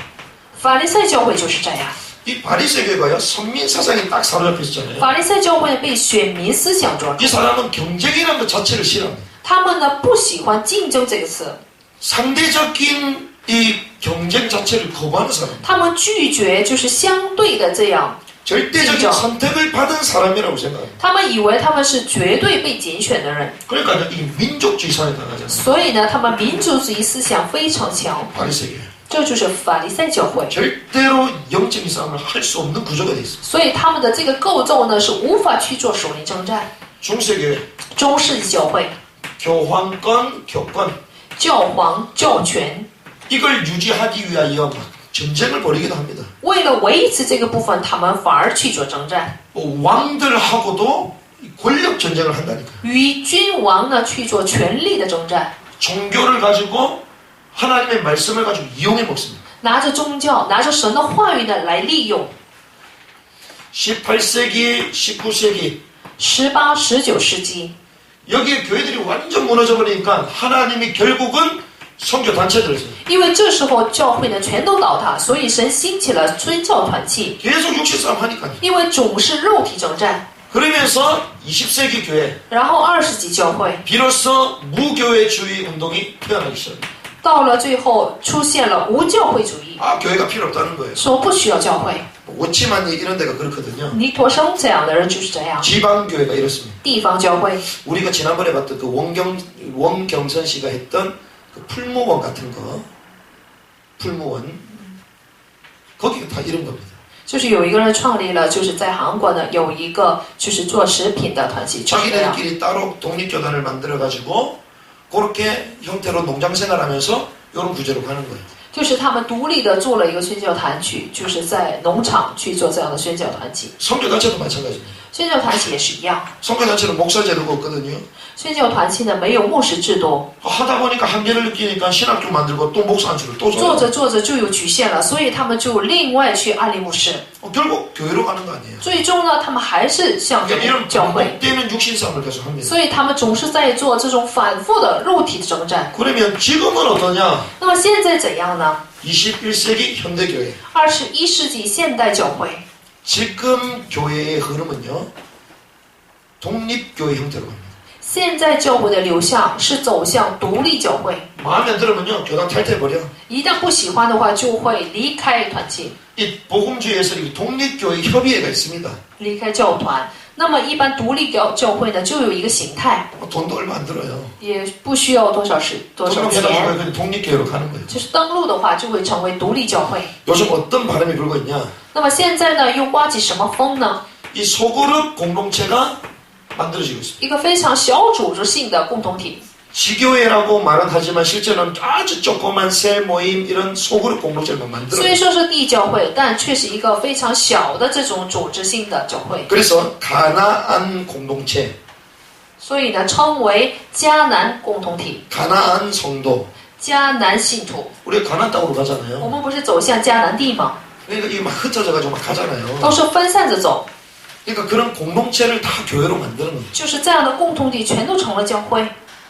法利赛教会就是这样， 이 바리새 교회가요 선민 사상이 딱 사로잡혀 있잖아요. 法利赛教会被选民思想捉住， 이 사람은 경쟁이라는 것 자체를 싫어합니다. 他们呢不喜欢竞争这个词， 상대적인 이 경쟁 자체를 거부하는 사람. 他们拒绝就是相对的这样， 절대적인 진짜. 선택을 받은 사람이라고 생각합니다. 他们以为他们是绝对被拣选的人， 그러니까 이 민족주의 사회에 나가잖아요. 所以呢，他们民族主义思想非常强， 바리새 교회. 这就是法利赛教会。 절대로 영적인 싸움을 할 수 없는 구조가 돼 있습니다. 所以他们的这个构造呢，是无法去做属灵征战。 중세교회, 中世纪教会， 교황권, 교권 教皇、教权， 이걸 유지하기 위하여 막 전쟁을 벌이기도 합니다. 为了维持这个部分，他们反而去做征战， 뭐 왕들하고도 권력 전쟁을 한다니까요. 与君王呢去做权力的征战， 종교를 가지고 하나님의 말씀을 가지고 이용해 먹습니다. 拿着宗教，拿着神的话语呢来利用。 18세기, 19세기 18、19世纪， 여기에 교회들이 완전 무너져 버리니까 하나님이 결국은 선교 단체들을 써요. 因为这时候教会呢全都倒塌，所以神兴起了宣教团契， 계속 육신 싸움 하니까요. 因为总是肉体征战。 그러면서 20세기 교회 然后20世纪教会 비로소 무교회주의 운동이 태어나기 시작합니다. 到了最后出现了无教会主义， 아 교회가 필요 없다는 거예요. 说不需要教会。 오치만이 이런 데가 그렇거든요. 尼陀生这样的人就是这样， 지방교회가 이렇습니다. 地方教会。 우리가 지난번에 봤던 그 원경선 씨가 했던 그 풀무원 같은 거, 풀무원 거기가 다 이런 겁니다. 就是有一个人创立了，就是在韩国呢有一个就是做食品的团体，就是这样。 자기들끼리 따로 독립교단을 만들어 가지고 그렇게 형태로 농장 생활하면서 이런 구조로 가는 거예요. 就是他们独立的做了一个宣教团体，就是在农场去做这样的宣教团体。 선교단체도 마찬가지입니다. 宣教团体也是一样， 선교단체는 목사 제도가 없거든요. 宣教团体呢没有牧师制度， 하다 보니까 한계를 느끼니까 신학교 만들고 또 목사 안수를 또 做 줘요. 着做着就有局限了，所以他们就另外去安利牧师。 결국 교회로 가는 거 아니에요. 最终呢，他们还是向着 그러니까 이런 教会， 반복되는 육신 싸움을 계속 합니다. 所以他们总是在做这种反复的肉体的征战。 그러면 지금은 어떠냐? 那么现在怎样呢？ 21세기 현대교회. 21世纪现代教会， 지금 교회의 흐름은요. 독립교회 형태로 갑니다. 现在教会的流向是走向独立教会， 마음에 안 들으면요 교단 탈퇴해버려. 一旦不喜欢的话，就会离开团体， 이 복음주의에서 이 독립교회 협의회가 있습니다. 离开教团。那么一般独立教会呢，就有一个形态， 돈도 얼마 안 들어요. 也不需要多少钱， 등록해가지고 그냥 독립교회로 가는 거예요. 就是登录的话就会成为独立教会。 요즘 어떤 바람이 불고 있냐? 那么现在呢，又刮起什么风呢？ 이 소그룹 공동체가 만들어지고 있습니다. 一个非常小组织性的共同体。 지교회라고 말은 하지만 실제는 아주 조그만 새 모임 이런 소그룹 공동체를 만들어요. 虽说是地教会，但却是一个非常小的这种组织性的教会。 그래서 가나안 공동체, 所以呢，称为迦南共同体、 가나안 성도. 迦南信徒。 우리가 가나안 땅으로 我 가잖아요. 们不是走向迦南地吗？ 그러니까 이게 막 흩어져가지고 막 가잖아요. 都是分散着走， 그러니까 그런 공동체를 다 교회로 만드는 거예요. 就是这样的共同体全都成了教会，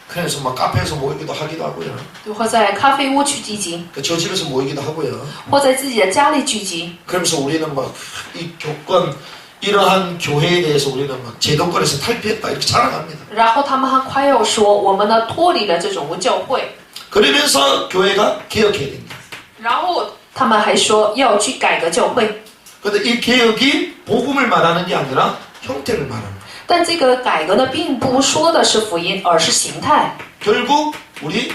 그래서 막 카페에서 모이기도 하기도 하고요. 或在咖啡屋去聚集， 저 집에서 모이기도 하고요. 或在自己的家里聚集。 그러면서 우리는 막 이 교권 이러한 교회에 대해서 우리는 막 제도권에서 탈피했다 이렇게 자랑합니다. 然后他们还夸耀说，我们呢脱离了这种无教会， 그러면서 교회가 개혁해야 된다. 然后他们还说要去改革教会。 그런데 이 개혁이 복음을 말하는 게 아니라 형태를 말하는 거예요. 但这个改革呢，并不说的是福音，而是形态。 결국 우리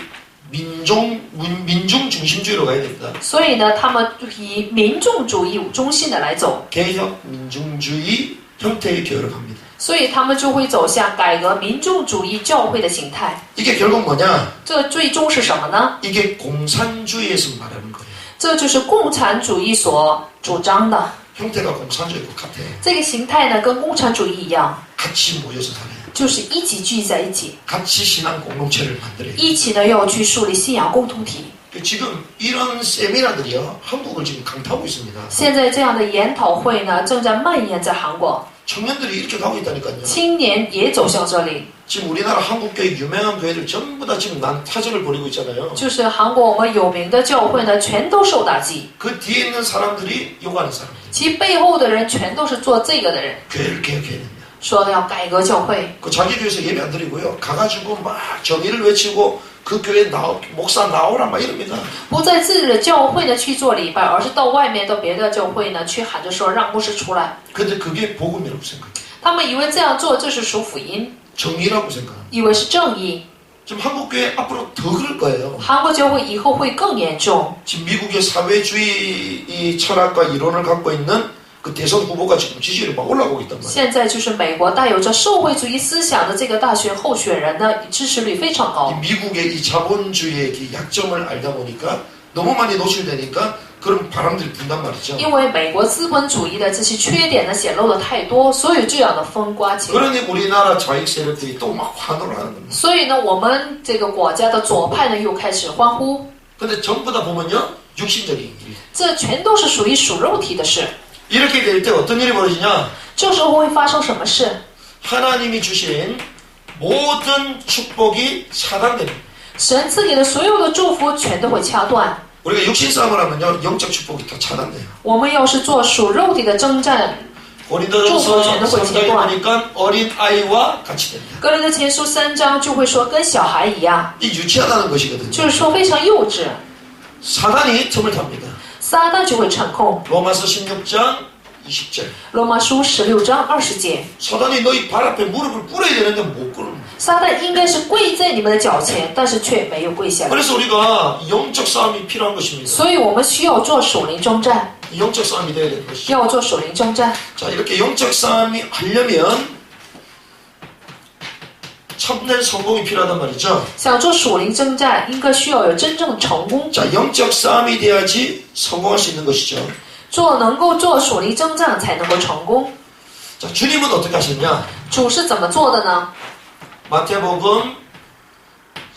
민중 중심주의로 가야 됩니다. 所以呢，他们以民众主义中心的来走， 개혁 민중주의 형태의 교회로 갑니다. 所以他们就会走向改革民众主义教会的形态。 이게 결국 뭐냐? 这最终是什么呢？ 이게 공산주의에서 말하는 거예요. 这就是共产主义所主张的。 형태가 공산주의고 같아. 这个形态呢，跟共产主义一样， 같이 모여서 살아요. 就是一起聚在一起， 같이 신앙 공동체를 만들어요. 一起呢要去树立信仰共同体。 지금 이런 세미나들이요 한국을 지금 강타하고 있습니다. 现在这样的研讨会呢，正在蔓延在韩国， 청년들이 이렇게 가고 있다니까요. 青年也走向这里。 지금 우리나라 한국교회 유명한 교회들 전부 다 지금 난타전을 벌이고 있잖아요. 就是韩国我们有名的教会呢，全都受打击， 그 뒤에 있는 사람들이 요구하는 사람들. 其背后的人全都是做这个的人， 교회를 개혁해야 된다. 说要改革教会。 그 자기 교회에서 예배 안 드리고요. 가가지고 막 정의를 외치고 그 교회 목사 나오라 막 이럽니다. 不在自己的教会呢去做礼拜，而是到外面到别的教会呢去喊着说让牧师出来。 근데 그게 복음이라고 생각해요. 他们以为这样做这是属福音， 정의라고 생각합니다. 以为是正义。 지금 한국교회 앞으로 더 그럴 거예요. 韩国教会以后会更严重。 지금 미국의 사회주의 이 철학과 이론을 갖고 있는 그 대선 후보가 지금 지지율이 막 올라오고 있단 말이에요. 现在就是美国带有着社会主义思想的这个大选候选人呢，支持率非常 이 高。 미국의 이 자본주의의 그 약점을 알다 보니까 너무 많이 노출되니까 그런 바람들이 분단 말이죠. 因为美国资本主义的这些缺点呢显露的太多，所以这样的风刮起来。 그러니 우리나라 좌익 세력들이 또 막 환호를 하는 겁니다. 所以呢，我们这个国家的左派呢又开始欢呼， 근데 전부 다 보면요 육신적인 일이. 这全都是属于属肉体的事。 이렇게 될 때 어떤 일이 벌어지냐? 这时候会发生什么事？ 하나님이 주신 모든 축복이 차단됩니다. 神赐给的所有的祝福全都会掐断。 우리가 육신 싸움을 하면요 영적 축복이 다 차단돼요. 我们要是做属肉体的征战， 고린도전서 3장에 보니까 어린 아이와 같이 된다. 哥林多前书3章就会说跟小孩一样， 이 유치하다는 것이거든요. 就是说非常幼稚， 사단이 틈을 탑니다. 撒旦就会掌控。 로마서 16장 20절. 罗马书16章20节， 사단이 너희 발 앞에 무릎을 꿇어야 되는데 못 꿇는. 撒旦应该是跪在你们的脚前，但是却没有跪下来。 그래서 우리가 영적 싸움이 필요한 것입니다. 所以我们需要做属灵征战， 영적 싸움이 돼야 되는 것이죠. 要做属灵征战。 자, 이렇게 영적 싸움이 하려면 참된 성공이 필요하단 말이죠. 想做属灵征战，应该需要有真正的成功。 자, 영적 싸움이 돼야지 성공할 수 있는 것이죠. 能够做属灵征战，才能够成功。 자, 주님은 어떻게 하셨냐? 主是怎么做的呢？ 마태복음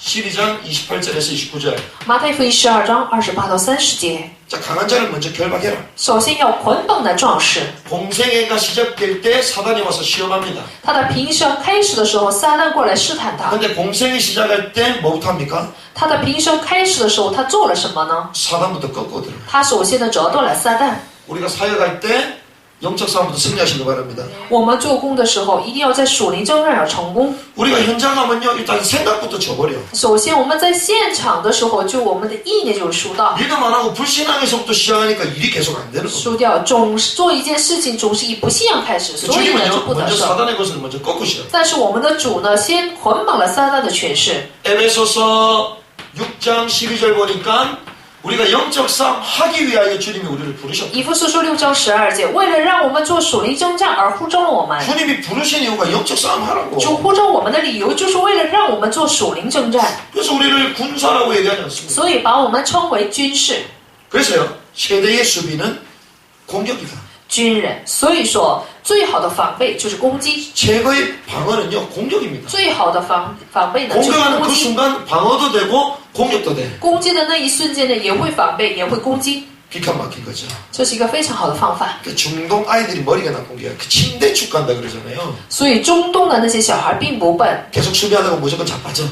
12장 28절에서 29절. 马太福音12章28到30节。 자, 강한 자를 먼저 결박해라. 首先要捆绑的壮士， 공생애가 시작될 때 사단이 와서 시험합니다. 他的平生开始的时候，撒旦过来试探他。 근데 공생이 시작할 때 뭐부터 합니까? 他的平生开始的时候，他做了什么呢？ 사단부터 꺾고 들어요. 他首先呢折断了撒旦。 우리가 사역할 때 영적 싸움부터 승리하시기 바랍니다. 我们做工的时候，一定要在属灵征战上成功。 우리가 현장 가면요, 일단 생각부터 져버려. 首先，我们在现场的时候，就我们的意念就是输到， 믿음 안 하고 불신앙에서부터 시작하니까 일이 계속 안 되는 거예요. 输掉，总是做一件事情，总是以不信仰开始，所以呢就 주님은요, 不得 먼저 胜。 사단의 것을 먼저 꺾으셔요. 但是我们的主呢，先捆绑了撒旦的权势。 에베소서 6장 12절 보니까 우리가 영적 싸움 하기 위하여 주님이 우리를 부르셨다. 以弗所书6章12节，为了让我们做属灵征战而呼召了我们。 주님이 부르신 이유가 영적 싸움 하라고. 主呼召我们的理由，就是为了让我们做属灵征战， 그래서 우리를 군사라고 얘기하지 않습니다. 所以把我们称为军事、 그래서요, 최대의 수비는 공격이다. 军人。所以说，最好的防备就是攻击， 최고의 방어는요, 공격입니다. 最好的防备呢就是 공격하는 攻 그 击。 순간 방어도 되고 공격도 돼. 攻击的那一瞬间呢，也会防备，也会攻击， 기가 막힌 거죠. 这是一个非常好的方法。 그 중동 아이들이 머리가 나쁜 게 그 침대 축 간다 그러잖아요. 所以中东的那些小孩并不笨， 계속 수비하다가 무조건 자빠져.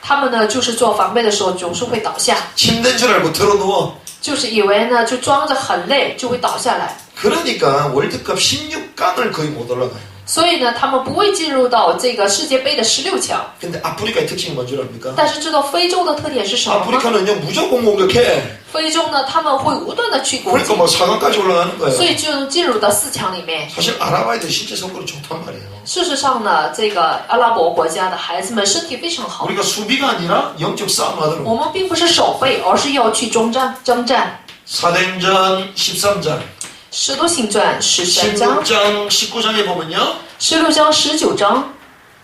他们呢就是做防备的时候总是会倒下， 침대인 줄 알고 들어 누워. 就是以为呢就装着很累就会倒下来， 그러니까 월드컵 16강을 거의 못 올라가요. 所以呢他们不会进入到这个世界杯的16强。 근데 아프리카의 특징이 뭔 줄 압니까? 但是知道非洲的特点是什么吗？ 아프리카는요 무조건 공격해. 非洲呢他们会不断的去攻击 그러니까 ，뭐 4강까지 올라가는 所 거예요. 以就能进入到4强里面。 사실 아랍아이들 실제 성격이 좋단 말이에요. 事实上呢，这个阿拉伯国家的孩子们身体非常好。 우리가 수비가 아니라 영적 싸움 하도록. 我们并不是守备，而是要去征战。 사도행전 13장, 使徒行传13章、 16장, 19장에 보면요. 16章、19章，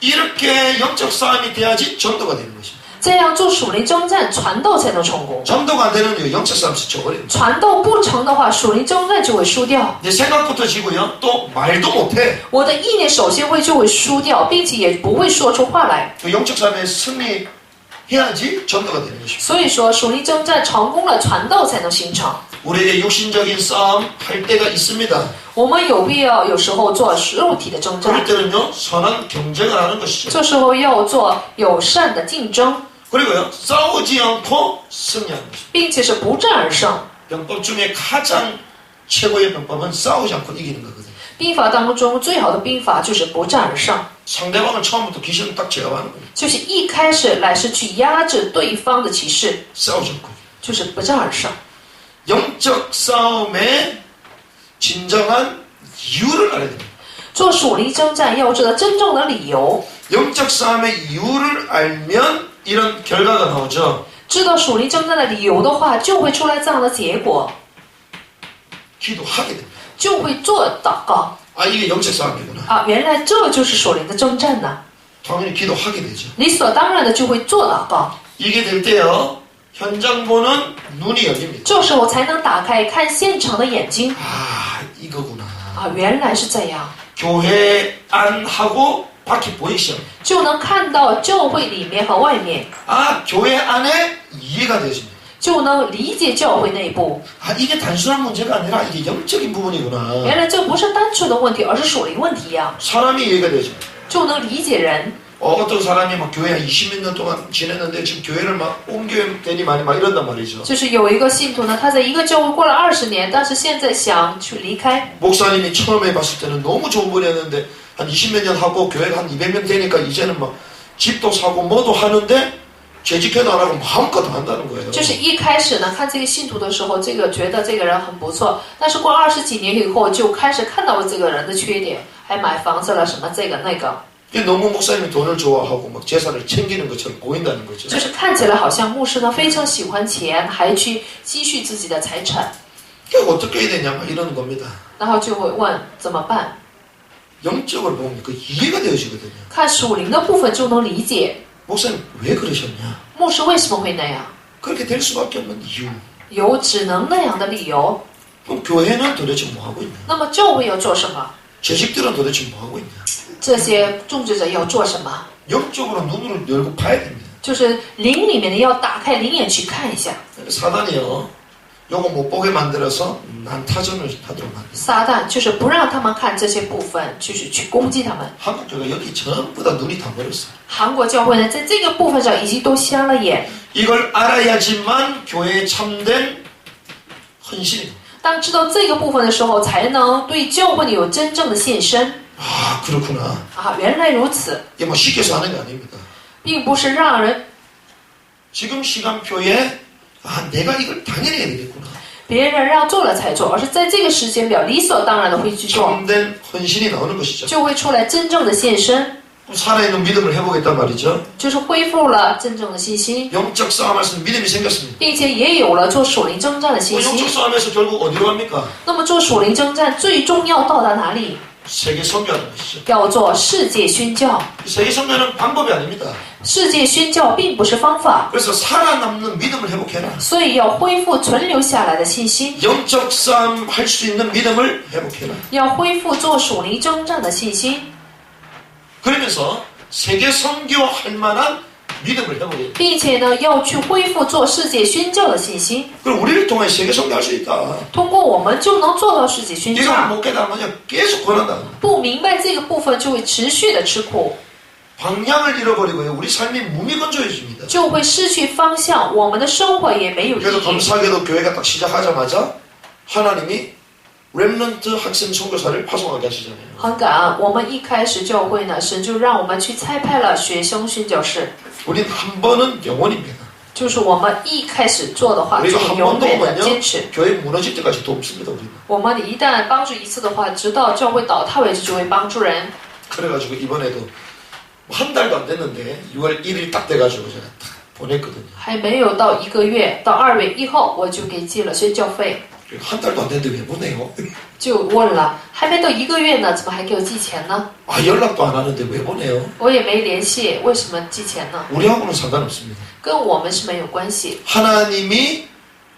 이렇게 영적 싸움이 돼야지 전도가 되는 것입니다. 这样做属灵征战，传道才能成功。 전도가 안 되는 영적 싸움 지쳐버립니다. 传道不成的话，属灵征战就会输掉。 내 생각부터 지고요. 또 말도 못해. 我的意念首先就会输掉，并且也不会说出话来。 그 영적 싸움에 승리해야지 전도가 되는 것입니다. 所以说，属灵征战成功了，传道才能形成。 우리에게 육신적인 싸움 할 때가 있습니다. 我们有必要有时候做肉体的征 그럴 战， 때는요. 선한 경쟁을 하는 것이죠. 这时候要做友善的竞争， 그리고요. 싸우지 않고 승리하는 것입니다. 并且是不战而胜。 병법 중에 가장 최고의 병법은 싸우지 않고 이기는 거거든요. 兵法当中最好的兵法就是不战而胜， 상대방을 처음부터 귀신을 딱 제압하는 거예요. 就是一开始来是去压制对方的歧视， 싸우지 않고. 就是不战而胜。 영적 싸움의 진정한 이유를 알아야 됩니다. 做属灵征战要知道真正的理由， 영적 싸움의 이유를 알면 이런 결과가 나오죠. 知道属灵征战的理由的话，就会出来这样的结果， 기도하게 됩니다. 就会做祷告 아 이게 영적 싸움이구나. 啊，原来这就是属灵的征战呢， 당연히 기도하게 되죠. 理所当然的就会做祷告， 이게 될 때요. 현장 보는 눈이 열립니다. 这时候才能打开看现场的眼睛 아 이거구나. 啊，原来是这样， 교회 안하고 밖이 보이시죠. 就能看到教会里面和外面， 아 교회 안에 이해가 되십니다. 就能理解教会内部。 아 이게 단순한 문제가 아니라 이게 영적인 부분이구나. 原来这不是单纯的问题，而是属灵问题呀、 사람이 이해가 되죠. 就能理解人。 어떤 사람이 막 교회 한 20몇 년 동안 지냈는데 지금 교회를 막 옮겨야 되니 많이 막 이런단 말이죠. 就是有一个信徒呢，他在一个教会过了20年，但是现在想去离开。 목사님이 처음에 봤을 때는 너무 좋은 분이었는데 한 20몇 년 하고 교회가 한 200명 되니까 이제는 막 집도 사고 뭐도 하는데 재직회도 안 하고 마음껏 한다는 거예요. 就是一开始呢，看这个信徒的时候，这个觉得这个人很不错，但是过20几年以后，就开始看到了这个人的缺点，还买房子了什么这个那个， 너무 목사님이 돈을 좋아하고 막 재산을 챙기는 것처럼 보인다는 거죠. 就是看起来好像牧师呢非常喜欢钱，还去积蓄自己的财产， 그러니까 어떻게 해야 되냐 막 이러는 겁니다. 然后就会问怎么办？ 영적을 보면 그 이해가 되어지거든요. 看属灵的部分就能理解， 목사님 왜 그러셨냐? 牧师为什么会那样？ 그렇게 될 수밖에 없는 이유. 有只能那样的理由。 그럼 교회는 도대체 뭐 하고 있냐? 那么教会要做什么？ 재직들은 도대체 뭐 하고 있냐? 这些种植者要做什么？ 영적으로 눈을 열고 봐야 됩니다. 就是灵里面的要打开灵眼去看一下。 사단이요. 요거 못 보게 만들어서 난타전을 하도록 만듭니다. 撒旦就是不让他们看这些部分，就是去攻击他们。 한국 교회가 여기 전부 다 눈이 다 멀었어요. 韩国教会呢，在这个部分上已经都瞎了眼， 이걸 알아야지만 교회에 참된 헌신이 됩니다. 当知道这个部分的时候，才能对教会有真正的献身。 아, 그렇구나. 啊，原来如此， 이게 뭐 시켜서 하는 게 아닙니다. 并不是让人 지금 시간표에 아, 내가 이걸 당연히 해야 되겠구나. 别人让做了才做，而是在这个时间表理所当然的会去做， 참된 헌신이 나오는 것이죠. 就会出来真正的献身， 살아있는 믿음을 회복했단 말이죠. 就是恢复了真正的信心， 영적 싸움에서 믿음이 생겼습니다. 并且也有了做属灵征战的信 영적 心。 싸움에서 결국 어디로 갑니까? 那么做属灵征战最重要到达哪里？ 세계 선교하는 것이죠. 要做世界宣教。 세계 선교는 방법이 아닙니다. 世界宣教并不是方法， 그래서 살아남는 믿음을 회복해라. 所以要恢复存留下来的信心， 영적 싸움 할 수 있는 믿음을 회복해라. 要恢复做属灵征战的信心， 그러면서 세계 선교할 만한 믿음을 회복해라. 并且呢，要去恢复做世界宣教的信心。 그럼 우리를 통해 세계 선교할 수 있다. 通过我们就能做到世界宣 이걸 教。 못 깨달으면 계속 고난다. 不明白这个部分，就会持续的吃苦， 방향을 잃어버리고요. 우리 삶이 무미건조해집니다. 就会失去方向，我们的生活也没有意 그래서 义。 감사하게도 교회가 딱 시작하자마자 하나님이 렘넌트 학생 선교사를 파송하게 하시잖아요. 很感恩，我们一开始教会呢，神就让我们去差派了学生宣教士， 우린 한 번은 영원입니다. 就是我们一开始做的话，就 우리가 한 永 번도 远的 오면요 坚持。 교회 무너질 때까지 돕습니다. 우리는. 我们一旦帮助一次的话，直到教会倒塌为止，就会帮助人。 그래가지고 이번에도 한 달도 안 됐는데 6월 1일 딱 돼가지고 제가 딱 보냈거든요. 还没有到1个月，到2月1号，我就给寄了宣教费， 한 달도 안 됐는데 왜 보내요? 就问了，还没到1个月呢，怎么还给我寄钱呢？ 아 연락도 안 하는데 왜 보내요? 我也没联系，为什么寄钱呢？ 우리하고는 상관없습니다. 跟我们是没有关系。 하나님이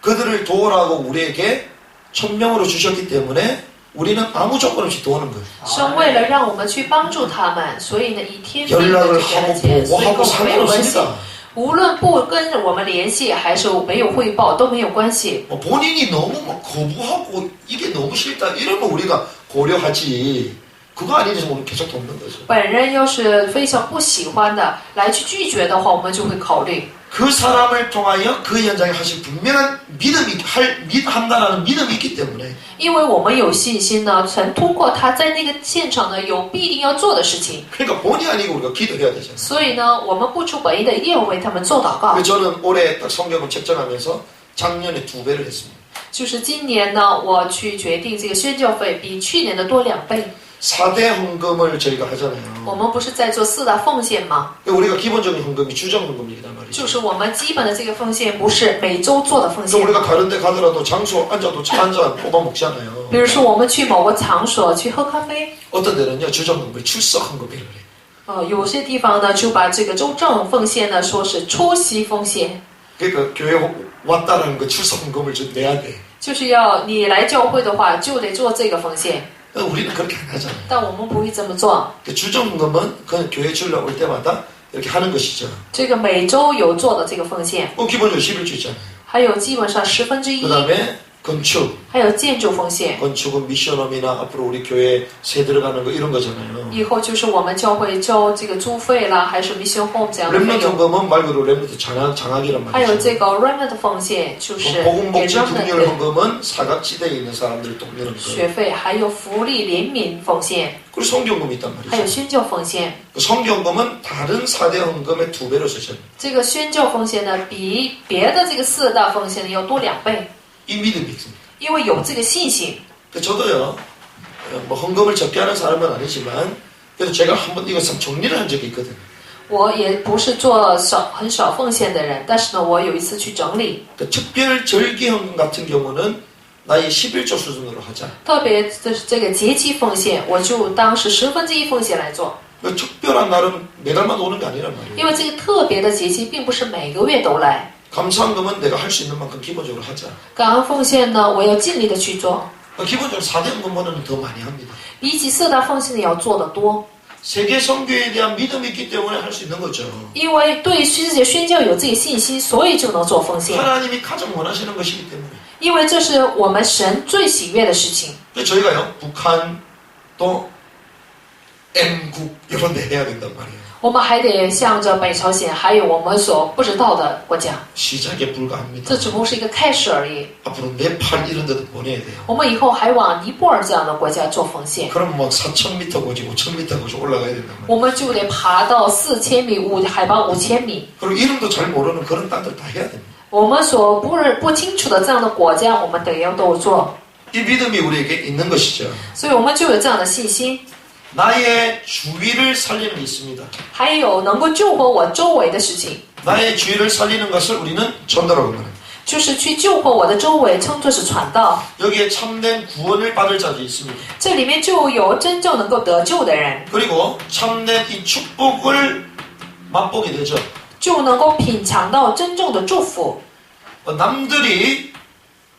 그들을 도우라고 우리에게 천명으로 주셨기 때문에 우리는 아무 조건 없이 도우는 거예요. 神为了让我们去帮助他们，所以呢，以天命的 연락을 就给了 하고 钱，所以跟 보고하고 我们没有关系。 상관없습니다. 无论不跟我们联系，还是没有汇报，都没有关系。 뭐 본인이 너무 막 거부하고 이게 너무 싫다 이러면 우리가 고려하지. 그거 아닌 이상 우리는 계속 돕는 거죠. 本人要是非常不喜欢的来去拒绝的话，我们就会考虑。 그 사람을 통하여 그 현장에 하실 분명한 믿음이 한다라는 믿음이 있기 때문에 因为我们有信心呢，曾通过他在那个现场呢有必定要做的事情， 그러니까 본의 아니고 우리가 기도해야 되잖아요. 所以呢，我们不出本意的一定要为他们做祷告。 그래서 저는 올해 딱 성경을 책정하면서 작년에 2배를 했습니다. 就是今年呢，我去决定这个宣教费比去年的多2倍。 4대 헌금을 저희가 我 하잖아요. 们不是在做4大奉献吗？ 우리가 기본적인 헌금이 주정 헌금이란 말이죠. 就是我们基本的这个奉献，不是每周做的奉 또 献。 우리가 다른 데 가더라도 장소 앉아도 차 한 잔 뽑아 먹잖아요. 比如说，我们去某个场所去喝咖啡， 어떤 데는요 주정 헌금을 출석 헌금이라고 그래요. 有些地方呢就把这个周正奉献呢说是出席奉献， 그러니까 교회 왔다라는 그 출석 헌금을 좀 내야 돼. 就是要你来教会的话就得做这个奉献， 우리는 그렇게 안 하잖아요. 但我们不会这么做。 그 주정 헌금은 그냥 교회 주려 올 때마다 이렇게 하는 것이죠. 这个每周有做的这个奉献， 기본적으로 11주 있잖아요. 还有基本上1/10， 그 다음에 건축. 还有建筑奉献。 건축은 미션홈이나 앞으로 우리 교회 새 들어가는 거 이런 거잖아요. 以后就是我们教会交这个租费啦，还是 mission home 这样的费 렘넌트 用， 헌금은 말 그대로 렘넌트 장학이란 还有 말이죠. 这个 remnant 奉献，就是给 복음복지 remnant 국률 的 헌금은 사각지대에 있는 사람들을 돕는 学 거. 费，还有福利怜悯奉献， 그리고 성경금이 있단 还有 말이죠. 宣教奉献。 그 성경금은 다른 4대 헌금의 2배로 쓰셔요. 这个宣教奉献呢，比别的这个4大奉献呢要多2倍， 이 믿음이 있습니다. 因为有这个信心。 저도요, 뭐 헌금을 적게 하는 사람은 아니지만 그래도 제가 한번 이거 참 정리를 한 적이 있거든요. 我也不是做很少奉献的人，但是呢，我有一次去整理， 그 특별 절기 헌금 같은 경우는 나의 11조 수준으로 하자. 特别的是这个节期奉献，我就当是1/10奉献来做， 그 특별한 날은 매달마다 오는 게 아니란 말이에요. 因为这个特别的节期并不是每个月都来。 감사헌금은 내가 할 수 있는 만큼 기본적으로 하자. 感恩奉献呢，我要尽力的去做， 기본적으로 4대 헌금보다는 더 많이 합니다. 比起4大奉献的要做的多， 세계 선교에 대한 믿음이 있기 때문에 할 수 있는 거죠. 因为对世界宣教有这个信心，所以就能做奉献， 하나님이 가장 원하시는 것이기 때문에. 因为这是我们神最喜悦的事情。 저희가요, 북한 또 M국 이런 데 해야 된단 말이에요. 我们还得向着北朝鲜，还有我们所不知道的国家， 시작에 불과합니다. 这只不过是一个开始而已。 앞으로 네팔 이런 데도 보내야 돼요. 我们以后还往尼泊尔这样的国家做奉献， 그럼 뭐 4,000m 고지, 5,000m 고지 올라가야 된단 말이에요. 我们就得爬到4000米，海拔5000米。 그리고 이름도 잘 모르는 그런 땅들 다 해야 됩니다. 我们所不清楚的这样的国家，我们得要都做， 이 믿음이 우리에게 있는 것이죠. 所以我们就有这样的信心。 나의 주위를 살리는 게 있습니다. 还有能够救活我周围的事情， 나의 주위를 살리는 것을 우리는 전도라고 합니다. 就是去救活我的周围，称作是传道。 여기에 참된 구원을 받을 자들이 있습니다. 这里面就有真正能够得救的人， 그리고 참된 이 축복을 맛보게 되죠. 就能够品尝到真正的祝福， 남들이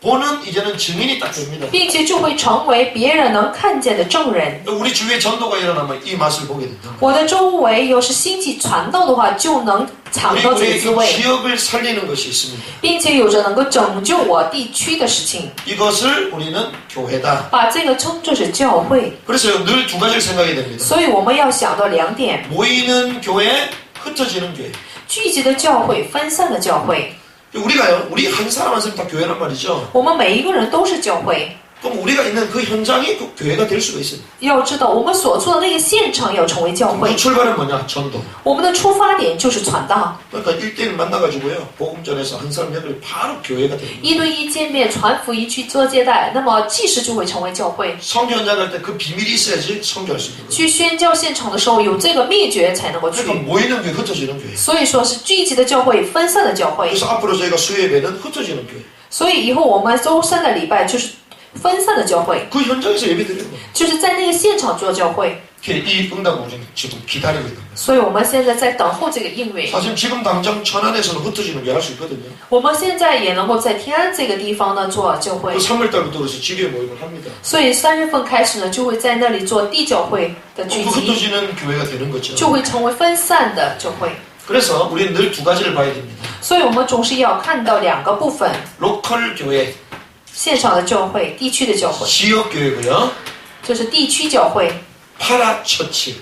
보는 이제는 증인이 딱 됩니다. 并且就会成为别人能看见的证人。 우리 주위에 전도가 일어나면 이 맛을 보게 된다. 我的周围有是兴起传道的话，就能尝到这个滋 우리 味， 지역을 살리는 것이 있습니다. 并且有着能够拯救我地区的事情， 이것을 우리는 교회다. 把这个称作是教会。 그래서 늘 두 가지를 생각해야 됩니다. 所以我们要想到两点： 모이는 교회, 흩어지는 교회. 聚集的教会，分散的教会。 우리가요, 우리 한 사람 한 사람 다 교회란 말이죠. 我们每一个人都是教会。 그럼 우리가 있는 그 현장이 그 교회가 될 수가 있어요. 要知道，我们所处的那个现场要成为教会 그 。 출발은 뭐냐? 전도. 我们的出发点就是传道， 그러니까 1대1 만나가지고요, 복음전에서 한 사람 연결 바로 교회가 됩니다. 一对一见面传福音去做接待，那么即时就会成为教会。 성교 현장 갈 때 그 비밀이 있어야지 성교할 수 있는 거예요. 去宣教现场的时候，有这个秘诀才能够去。 그러니까 모이는 교회, 흩어지는 교회. 所以说是聚集的教会，分散的教会。 그래서 앞으로 저희가 수요예배는 흩어지는 교회. 所以以后我们周三的礼拜就是分散的教会， 그 현장에서 예배드리는 거예요. 就是在那个现场做教会。 이 응답을 우리는 지금 기다리고 있는 거예요. 所以我们现在在等候这个应允。 사실 지금 당장 천안에서는 흩어지는 교회 할 수 있거든요. 我们现在也能够在天安这个地方呢做教会 그 ， 3월달부터 그래서 지교회 모임을 합니다. 所以3月份开始呢，就会在那里做地教会的聚 그 集， 흩어지는 교회가 되는 거죠. 就会成为分散的教会。 그래서 우리는 늘 두 가지를 봐야 됩니다. 所以我们总是要看到两个部分： 로컬 교회, 现场的教会、地区的教会， 지역 교회고요. 这是地区教会， 파라처치,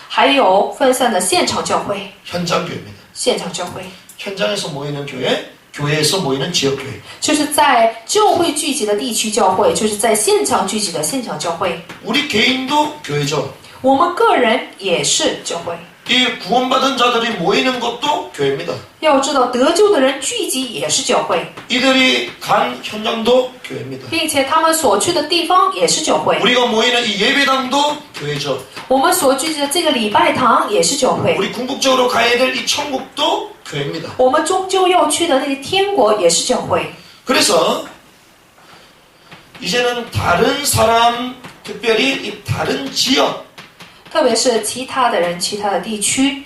还有分散的现场教会。 현장 교회입니다. 现场教会 현장에서 모이는 교회, 교회에서 모이는 지역 교회. 就是在教会聚集的地区教会，就是在现场聚集的现场教会。 우리 개인도 교회죠. 我们个人也是教会。 이 구원받은 자들이 모이는 것도 교회입니다. 要知道，得救的人聚集也是教会， 이들이 간 현장도 교회입니다. 并且他们所去的地方也是教会。 우리가 모이는 이 예배당도 교회죠. 我们所聚集的这个礼拜堂也是教会， 우리 궁극적으로 가야 될 이 천국도 교회입니다. 我们终究要去的那个天国也是教会。 그래서 이제는 다른 사람, 특별히 이 다른 지역, 特别是其他的人、其他的地区、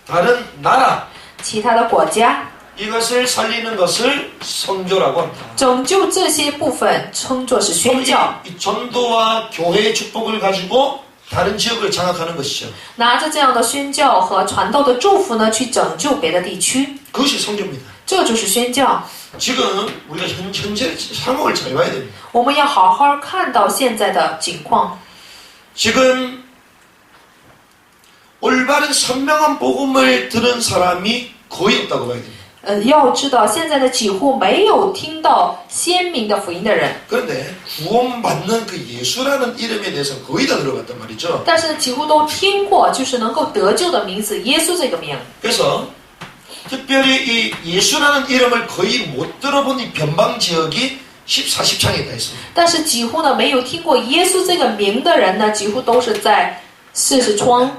다른 나라, 其他的国家， 이것을 살리는 것을 선교라고 합니다. 拯救这些部分称作是宣教， 이 전도와 교회의 축복을 가지고 다른 지역을 장악하는 것이죠. 拿着这样的宣教和传道的祝福呢，去拯救别的地区， 그것이 선교입니다. 这就是宣教。 지금 우리가 현재 상황을 잘 봐야 됩니다. 我们要好好看到现在的情况。 지금 올바른 선명한 복음을 들은 사람이 거의 없다고 봐야 됩니다. 要知道现在的几乎没有听到鲜明的福音的人， 그런데 구원받는 그 예수라는 이름에 대해서는 거의 다 들어갔단 말이죠. 但是几乎都听过，就是能够得救的名字耶稣这个名。 그래서 특별히 이 예수라는 이름을 거의 못 들어본 이 변방 지역이 14, 10창에 다 있습니다. 但是几乎呢没有听过耶稣这个名的人呢，几乎都是在40窗、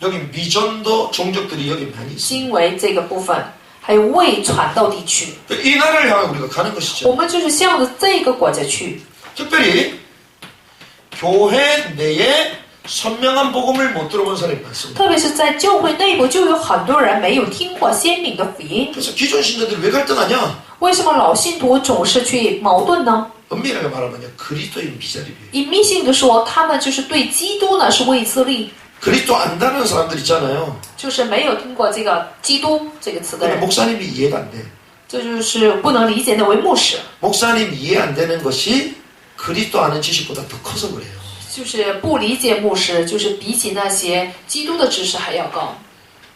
여기 미전도 종족들이 여기 많이 있습니다. 新维这个部分，还有未传道地区。 이 나라를 향해 우리가 가는 것이죠. 我们就是向着这个国家去。 특별히 교회 내에 선명한 복음을 못 들어본 사람이 많습니다. 特别是在教会内部，就有很多人没有听过鲜明的福音。 그래서 기존 신자들이 왜 갈등하냐? 为什么老信徒总是去矛盾呢？ 엄밀하게 말하면요, 그리스도인 비자립이에요. 以密性的说，他们就是对基督呢是未自立， 그리스도 안다는 사람들 있잖아요. 就是没有听过这个基督这个词的 근데 人， 목사님이 이해가 안 돼. 这就是不能理解那为牧师， 목사님 이해 안 되는 것이 그리스도 아는 지식보다 더 커서 그래요. 就是不理解牧师，就是比起那些基督的知识还要高。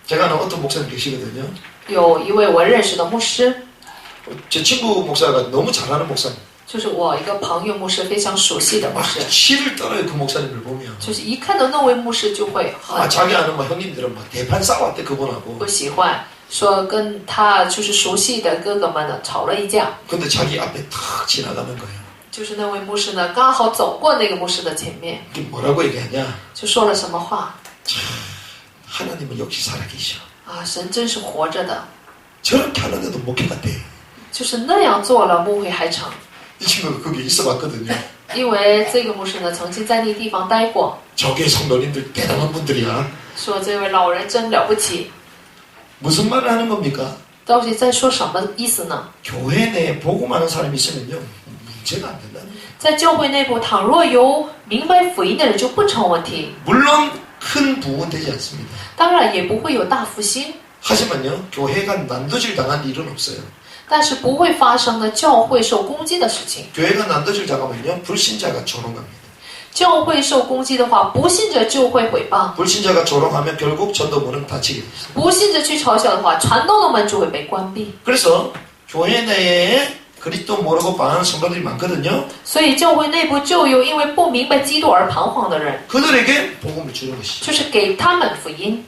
제가 아는 어떤 목사님 계시거든요. 有一位我认识的牧师， 제 친구 목사가 너무 잘하는 목사님. 就是我一个朋友牧师非常熟悉的牧 막 师， 치를 떨어요 그 목사님을 보면. 就是一看到那位牧师就会 아, 很 자기 아는 막 형님들은 막 대판 싸웠대 그분하고. 不喜欢，说跟他就是熟悉的哥哥们呢吵了一架。 근데 자기 앞에 탁 지나가는 거예요. 就是那位牧师呢，刚好走过那个牧师的前面， 이게 뭐라고 얘기하냐? 就说了什么话 하나님은 역시 살아계셔. 啊？神真是活着的， 저렇게 하는데도 목회가 돼. 就是那样做了，牧会还成。 이 친구가 거기 있어봤거든요. 因为这个牧师呢，曾经在那地方待过， 저게 성도님들 대단한 분들이야. 说这位老人真了不起。 무슨 말을 하는 겁니까? 到底在说什么意思呢？ 교회 내에 복음 많은 사람이 있으면요 문제가 안 된다는 거예요. 在教会内部，倘若有明白福音的人就不成问题， 물론 큰 부흥은 되지 않습니다. 当然也不会有大复兴， 하지만요 교회가 난도질 당한 일은 없어요. 但是不会发生的教会受攻击的事情。 교회가 난도질 당하면요 불신자가 조롱합니다. 教会受攻击的话，不信者就会毁谤； 불신자가 조롱하면 결국 전도문은 닫히게 됩니다. 不信者去嘲笑的话，传道的门就会被关闭。 그래서 교회 내에 그리스도 모르고 방황하는 성도들이 많거든요. 所以教会内部就有因为不明白基督而彷徨的人， 그들에게 복음을 주는 것이죠. 就是给他们福音。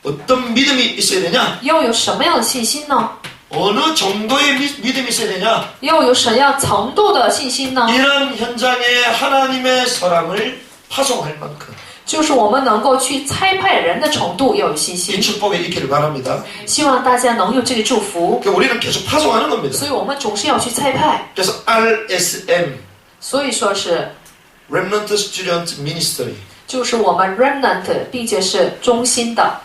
어떤 믿음이 있어야 되냐? 要有什么样的信心呢？ 어느 정도의 믿음이 있어야 되냐? 要有什么样程度的信心呢？ 이런 현장에 하나님의 사람을 파송할 만큼 就是我们能够去差派人的程度要有信 이 心。 축복에 있기를 바랍니다. 希望大家能有这个祝福， 그러니까 우리는 계속 파송하는 겁니다. 所以我们总是要去差派。 그래서 RSM, 所以说是， Remnant Student Ministry, 就是我们 remnant， 并且是中心的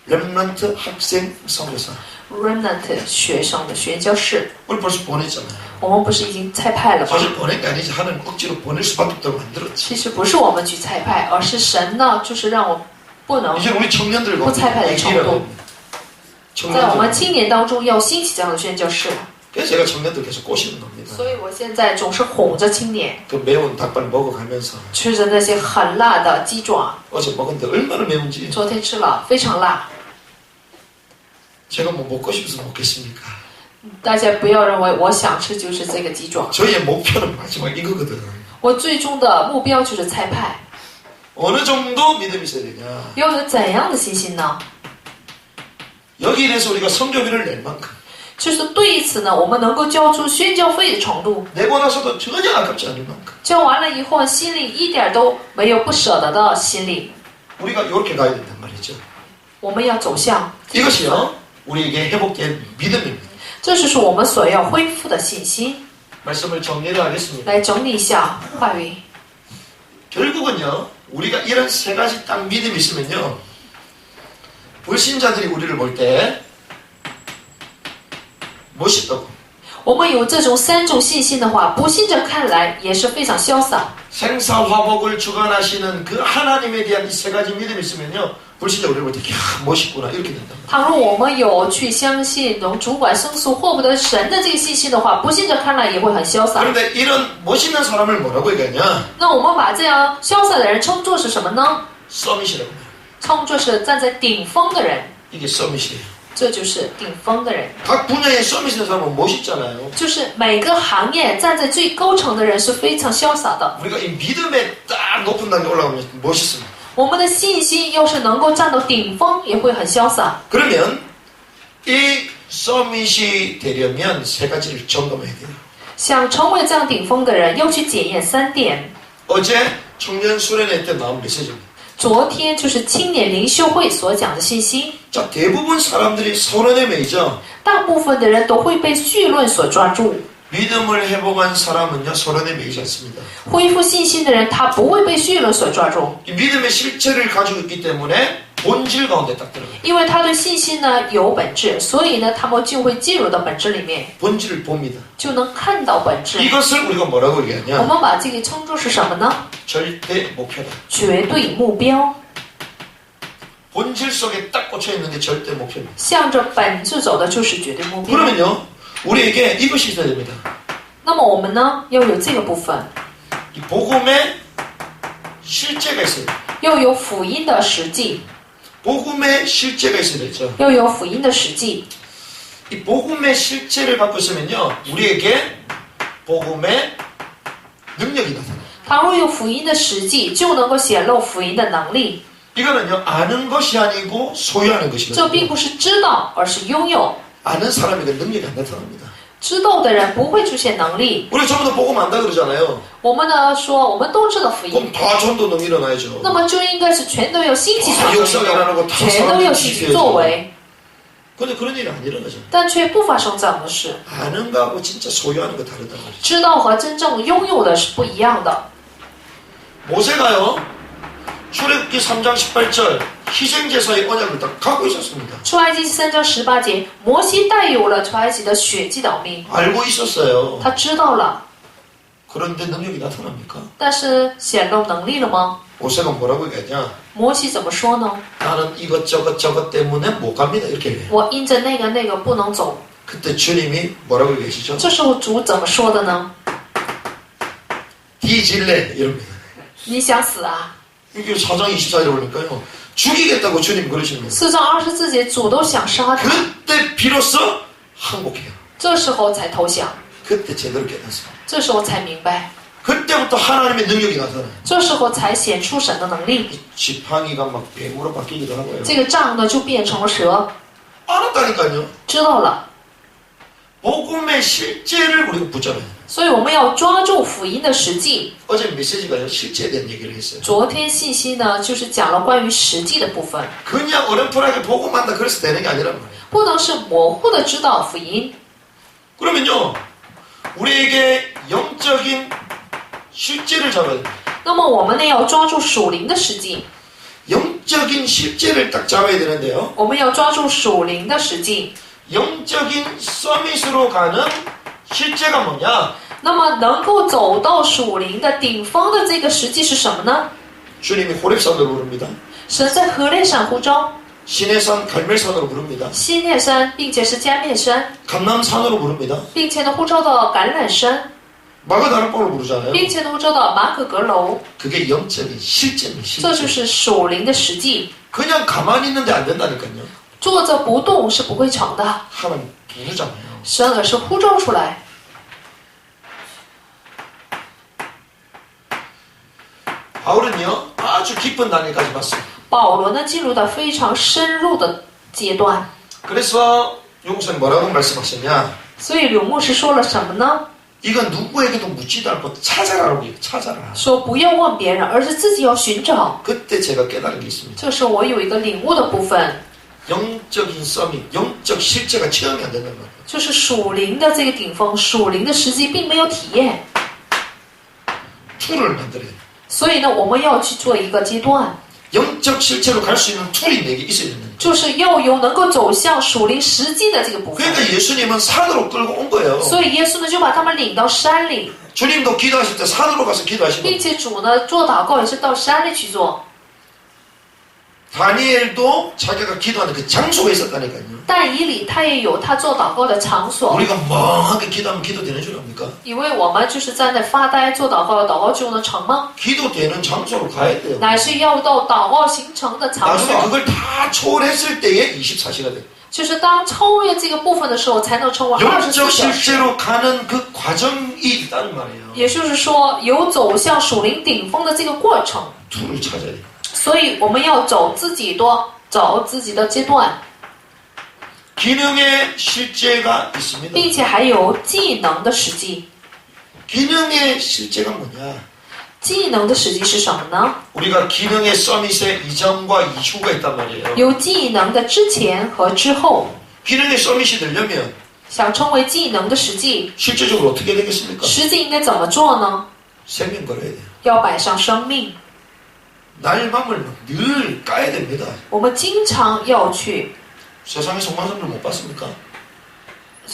Remnant 학생 선교사. remnant 学生的宣教士。 우리 벌써 보냈잖아요. 我们不是已经差派了吗？ 사실 보낸 게 아니지 하나님 억지로 보낼 수밖에 없도록 만들었지. 其实不是我们去差派，而是神呢，就是让我不能 이제 우리 청년들과 부차파의 얘기를 합니다. 在我们 청년들. 青年当中要兴起这样的宣教士。 그래서 제가 청년들 계속 꼬시는 겁니다. 所以我现在总是哄着青年， 그 매운 닭발 먹어가면서 吃着那些很辣的鸡爪， 어제 먹었는데 얼마나 매운지 昨天吃了非常辣。 제가 뭐 먹고 싶어서 먹겠습니까? 大家不要认为我想吃就是这个鸡爪， 저희의 목표는 마지막 이거거든. 我最终的目标就是差派。 어느 정도 믿음이 있어야 되냐? 要有怎样的信心呢？ 여기 이래서 우리가 성교비를 낼 만큼 就是对此呢，我们能够交出宣教费的程度， 내고 나서도 전혀 아깝지 않을 만큼 交完了以后，心里一点都没有不舍得的心理。 우리가 이렇게 가야 된단 말이죠. 我们要走向， 이것이요 우리에게 회복된 믿음입니다. 这就是我们所要恢复的信心。 말씀을 정리를 하겠습니다. 来整理一下话语， 결국은요 우리가 이런 세 가지 딱 믿음이 있으면요 불신자들이 우리를 볼 때 멋있다고 我们有这种三种信心的话，不信者看来也是非常潇洒。 생사화복을 주관하시는 그 하나님에 대한 이 세 가지 믿음이 있으면요 불신자 우리를 볼 때 멋있구나 이렇게 된다. 倘若我们有去相信能主管生死祸不得神的这个信心的话，不信者看来也会很潇洒。 그런데 이런 멋있는 사람을 뭐라고 얘기하냐? 那我们把这样潇洒的人称作是什么呢？ 서밋이라고 해요. 称作是站在顶峰的人， 이게 서밋이에요. 这就是顶峰的人。 각 분야에 서밋인 사람은 멋있잖아요. 就是每个行业站在最高层的人是非常潇洒的。 우리가 이 믿음에 딱 높은 단계 올라가면 멋있습니다. 我们的信心要是能够站到顶峰，也会很潇洒。 그러면 이 서밋이 되려면 세 가지를 점검해야 돼요. 想成为这样顶峰的人，要去检验三点。 어제 청년 수련회 때 나온 메시지입니다. 昨天就是青年灵修会所讲的信心， 자, 대부분 사람들이 서론에 매이죠. 大部分的人都会被绪论所抓住。 믿음을 회복한 사람은요 서론에 매이지 않습니다. 恢复信心的人，他不会被绪论所抓住， 이 믿음의 실체를 가지고 있기 때문에 본질 가운데 딱 들어가요. 因为他对信心呢有本质，所以呢，他们就会进入到本质里面， 본질을 봅니다. 就能看到本质。 이것을 우리가 뭐라고 我 얘기하냐? 们把这个称作是什么呢？ 절대 목표다. 绝对目标， 본질 속에 딱 꽂혀 있는 게 절대 목표입니다. 向着本质走的就是绝对目标。 그러면요, 우리에게 이것이 있어야 됩니다. 那么我们呢，要有这个部分， 이 복음의 실제가 있어요. 要有福音的实际。 복음의 실제가 있어야 되죠. 要有福音的实际。 이 복음의 실제를 갖고 있으면요, 우리에게 복음의 능력이 나타나요. 倘若有福音的实际，就能够显露福音的能力。 이거는요, 아는 것이 아니고 소유하는 这 것이거든요. 并不是知道，而是拥有。 아는 사람에게 능력이 안 나타납니다. 知道的人不会出现能力。 우리 전부 다 복음 안다 그러잖아요. 我们呢说，我们都知道福音， 그럼 다 전도능 일어나야죠. 那么就应该是全都要兴起传 다 福 역사가 音， 일어나고 다 全都 사람들이 要兴起作 지켜야죠. 为， 근데 그런 일이 안 일어나죠. 但却不发生这样的事。 아는 거하고 진짜 소유하는 거 다르단 말이죠. 知道和真正拥有的是不一样的。 모세가요, 출애굽기 3장 18절 희생제사의 언약을 딱 갖고 있었습니다. 出埃及记3章18节，摩西带有了出埃及的血祭祷命， 알고 있었어요. 他知道了， 그런데 능력이 나타납니까? 但是显露能力了吗？ 모세가 뭐라고 얘기하냐? 摩西怎么说呢？ 나는 이것저것 저것 때문에 못 갑니다. 이렇게 해요. 我因着那个不能走。 그때 주님이 뭐라고 얘기하시죠? 这时候主怎么说的呢？ 뒤질래 이럽니다. 你想死啊？ 이게 4장 24절에 보니까요, 죽이겠다고 주님 그러시는 거예요. 4章24节，主都想杀他， 그때 비로소 항복해요. 这时候才投降， 그때 제대로 깨닫어요. 这时候才明白， 그때부터 하나님의 능력이 나타나요. 这时候才显出神的能力。 이 지팡이가 막 뱀으로 바뀌기도 하고요. 这个杖呢就变成了蛇， 알았다니까요. 知道了。 복음의 실제를 우리가 붙잡아요. 所以我们要抓住福音的实际。 어제 메시지가요, 실제에 대한 얘기를 했어요. 昨天信息呢，就是讲了关于实际的部分， 그냥 어렴풋하게 복음한다 그래서 되는 게 아니란 말이에요. 不能是模糊的知道福音。 그러면요, 우리에게 영적인 실제를 잡아야 돼요. 那么我们呢要抓住属灵的实际， 영적인 실제를 딱 잡아야 되는데요. 我们要抓住属灵的实际。 영적인 서밋으로 가는 실제가 뭐냐? 那么能够走到属灵的顶峰的这个实际是什么呢？ 주님이 호렙산으로 부릅니다. 神在何烈山呼召， 시내산 갈멜산으로 부릅니다. 西涅山，并且是加面山， 감남산으로 부릅니다. 并且呢呼召到橄榄山， 마가다락방으로 부르잖아요. 并且呢呼召到马可阁楼， 그게 영적인 실제입니다. 这就 실제. 是属灵的实际。 그냥 가만히 있는데 안 된다니까요. 坐着不动是不会成的， 하나님 부르잖아요. 神而是呼召出来。 바울은요, 아주 깊은 단계까지 봤어요. 保罗呢进入到非常深入的阶段， 그래서 용선 뭐라고 말씀하셨냐? 所以柳牧师说了什么呢？ 이건 누구에게도 묻지도 않고 찾아라라고 해요. 찾아라. 说不要问别人，而是自己要寻找。 그때 제가 깨달은 게 있습니다. 这是我有一个领悟的部分， 영적인 썸이, 영적 실제가 체험이 안 된다는 거예요. 就是属灵的这个顶峰，属灵的实际并没有体验， 툴을 만들어야 돼요. 所以呢，我们要去做一个阶段， 영적 실체로 갈 수 있는 툴이 내게 있어야 되는 거예요. 就是要有能够走向属灵实际的这个部分。 그러니까 예수님은 산으로 끌고 온 거예요. 所以耶稣呢就把他们领到山里， 주님도 기도하실 때 산으로 가서 기도하신 并 거예요. 且主呢做祷告也是到山里去做。 다니엘도 자기가 기도하는 그 장소가 있었다니까요. 但以理他也有他做祷告的场所， 우리가 멍하게 기도하면 기도되는 줄 압니까? 以为我们就是站在发呆做祷告，祷告就能成吗？ 기도되는 장소로 가야 돼요. 乃是要到祷告形成的场 나중에 所， 그걸 다 초월했을 때에 24시가 돼요. 就是当超越这个部分的时候，才能成为24 영적 小时。 실제로 가는 그 과정이 있단 말이에요. 也就是说，有走向属灵顶峰的这个过程， 툴을 찾아야 돼요. 所以我们要走自己的阶段， 기능의 실제가 있습니다. 并且还有技能的实际。 기능의 실제가 뭐냐? 技能的实际是什么呢？ 우리가 기능의 서밋의 이전과 이후가 있단 말이에요. 有技能的之前和之后。 기능의 서밋이 되려면 想成为技能的实际， 실제적으로 어떻게 되겠습니까? 实际应该怎么做呢？ 생명 걸어야 돼요. 要摆上生命， 날맘을 늘 까야 됩니다. 我们经常要去 세상에 성공한 사람들 못 봤습니까?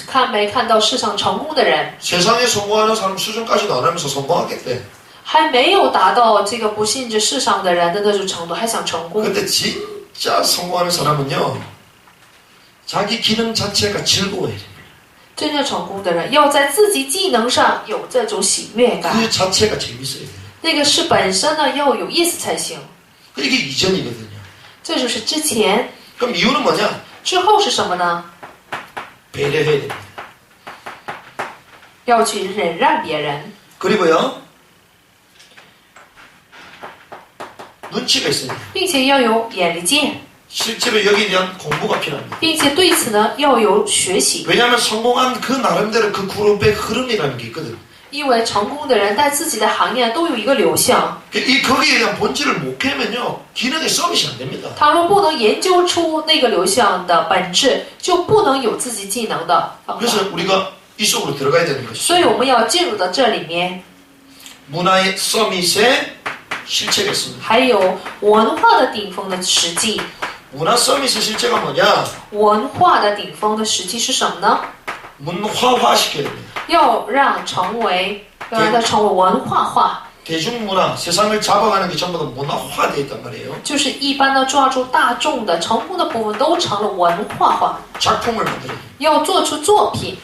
看没看到世上成功的人， 세상에 성공하는 사람 수준까지도 안 하면서 성공하겠대. 还没有达到这个不信这世上的人的那种程度，还想成功。 근데 진짜 성공하는 사람은요, 자기 기능 자체가 즐거워야 돼요. 真正成功的人要在自己技能上有这种喜悦感， 그 자체가 재밌어야 돼요. 那个是本身呢要有意思才行。 이게 이전이거든요. 这就是之前。 그럼 이유는 뭐냐? 之后是什么呢？ 배려해야 됩니다. 要去忍让别人， 그리고요. 눈치가 있어야 돼요. 并且要有眼力见， 실제로 여기에 대한 공부가 필요합니다. 并且对此呢要有学习。 왜냐하면 성공한 그 나름대로 그 그룹의 흐름이라는 게 있거든. 因为成功的人在自己的行业都有一个流向， 거기에 대한 본질을 못 깨면요. 기능의 서비스 안 됩니다. 倘若不能研究出那个流向的本质，就不能有自己技能的方法。 그래서 우리가 이 속으로 들어가야 되는 것이죠. 所以我们要进入到这里面， 문화의 서밋의 실체가 있습니다. 还有文化的顶峰的实际。 문화 서밋의 실체가 뭐냐? 文化的顶峰的实际是什么呢？ 문화화시켜야 됩니다. 要让它成为文化化， 대중문화, 세상을 잡아가는 게 전부 다 문화화되어 있단 말이에요. 就是一般的抓住大众的成功的部分都成了文化化， 작품을 만들어야 돼요. 要做出作品。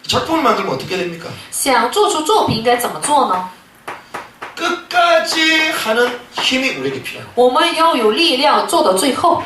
작품을 만들면 어떻게 됩니까? 想做出作品应该怎么做呢？ 끝까지 하는 힘이 우리에게 필요해요. 我们要有力量做到最后。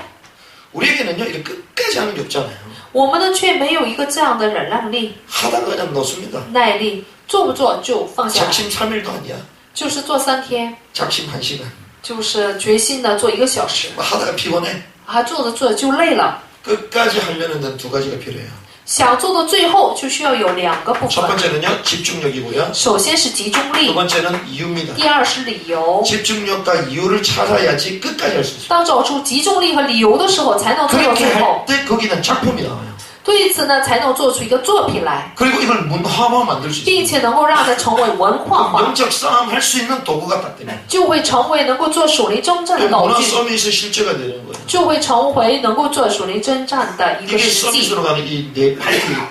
우리에게는요, 이렇게 끝까지 하는 게 없잖아요. 我们呢却没有一个这样的忍让力、 하다가 그냥 놓습니다. 耐力，做不做就放下来， 작심 3일도 아니야. 就是做3天， 작심 1시간. 就是决心的做1个小时， 하다가 피곤해. 还做着做着就累了。 끝까지 하려는 데는 두 가지가 필요해요. 想做到最后，就需要有2个部 첫 分。 번째는요, 집중력이고요. 首先是集中 두 力， 번째는 이유입니다. 第二是理由。 집중력과 이유를 찾아야지 끝까지 할 수 있어요. 当找出集中力和理由的时候，才能做到 그렇게 最后 할 。 때 거기는 작품이 나와요. 对此呢，才能做出一个作品来， 그리고 이걸 문화화 만들 수 并 있어요. 且能够让它成为文化 그 化， 영적 싸움 할 수 있는 도구가 딱 되면 就会成为能够做属灵征战的 그 道 문화 具， 서밋의 실제가 되는 거예요. 就会成为能够做属灵征战的一个 이게 实际。 서밋으로 가는 이내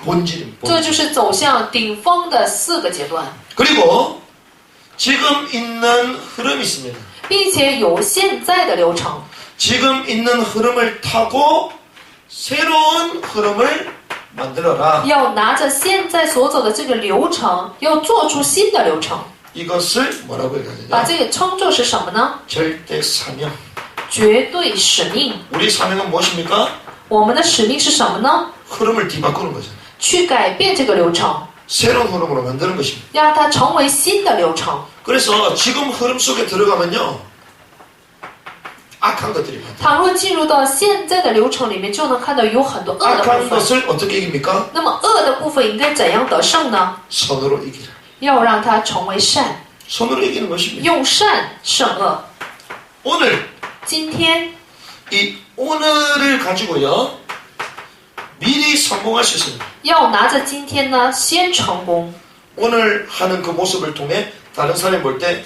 본질입니다. 这就是走向顶峰的4个阶段， 그리고 지금 있는 흐름이 있습니다. 并且有现在的流程， 지금 있는 흐름을 타고 새로운 흐름을 만들어라. 要拿着现在所走的这个流程，要做出新的流程。 이것을 뭐라고 해야 把 되냐? 这个称作是什么呢？ 절대 사명. 绝对使命。 우리 사명은 무엇입니까? 我们的使命是什么呢？ 흐름을 뒤바꾸는 거죠. 去改变这个流程， 새로운 흐름으로 만드는 것입니다. 让它成为新的流程。 그래서 지금 흐름 속에 들어가면요. 악한 것들이 많다. 倘若进入到现在的流程里面，就能看到有很多恶的 악한 部分。 것을 어떻게 이깁니까? 那么恶的部分应该怎样得胜呢？ 선으로 이기라. 要让它成为善， 선으로 이기는 것입니다. 用善胜恶。 오늘 今天 이 오늘을 가지고요. 미리 성공할 수 있습니다. 要拿着今天呢，先成功， 오늘 하는 그 모습을 통해 다른 사람이 볼 때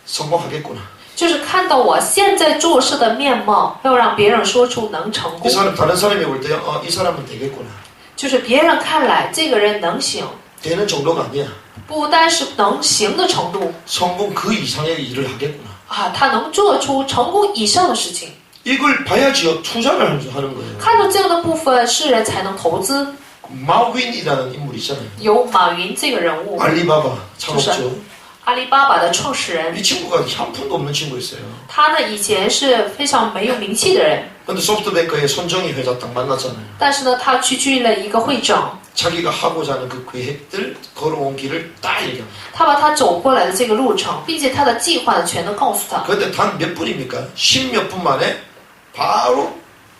성공하겠구나. 就是看到我现在做事的面貌，要让别人说出能成 이 功， 사람 다른 사람이 볼 때요. 이 사람은 되겠구나. 就是别人看来这个人能行， 되는 정도가 아니야. 不单是能行的程度 성공 그 이상의 일을 하겠구나. 啊，他能做出成功以上的事情。 이걸 봐야지요. 투자를 하는 거예요. 看到这样的部分，世人才能投资。 마윈이라는 인물이 있잖아요. 有马云这个人物， 알리바바 창업주. 阿里巴巴的创始人， 이 친구가 한 푼도 없는 친구였어요. 他呢以前是非常没有名气的人， 근데 소프트뱅크의 손정희 회장 딱 만났잖아요. 但是呢，他去了一个会长， 자기가 하고자 하는 그 계획들 걸어온 길을 딱 얘기합니다. 他把他走过来的这个路程，并且他的计划呢全都告诉他。 그런데 단 몇 분입니까? 10몇 분 만에 바로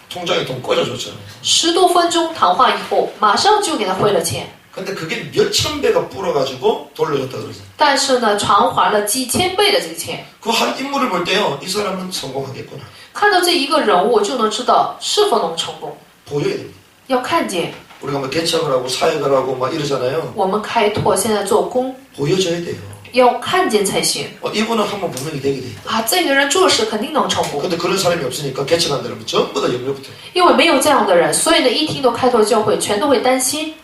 통장에 돈 꽂아줬잖아요. 10多分钟谈话以后，马上就给他汇了钱。 근데 그게 몇천 배가 불어가지고 돌려줬다 그러죠. 但是呢，偿还了几千倍的这个钱。 그 한 인물을 볼 때요, 이 사람은 성공하겠구나. 看到这一个人物，就能知道是否能成功。 보여야 됩니다. 要看见， 우리가 뭐 개척을 하고 사역을 하고 막 이러잖아요. 我们开拓现在做工， 보여줘야 돼요. 要看见才行 이분은 한번 분명히 되게 돼 있다. 啊！这个人做事肯定能成功， 근데 그런 사람이 없으니까 개척한다면 전부 다 염려부터. 因为没有这样的人，所以呢，一听到开拓教会，全都会担心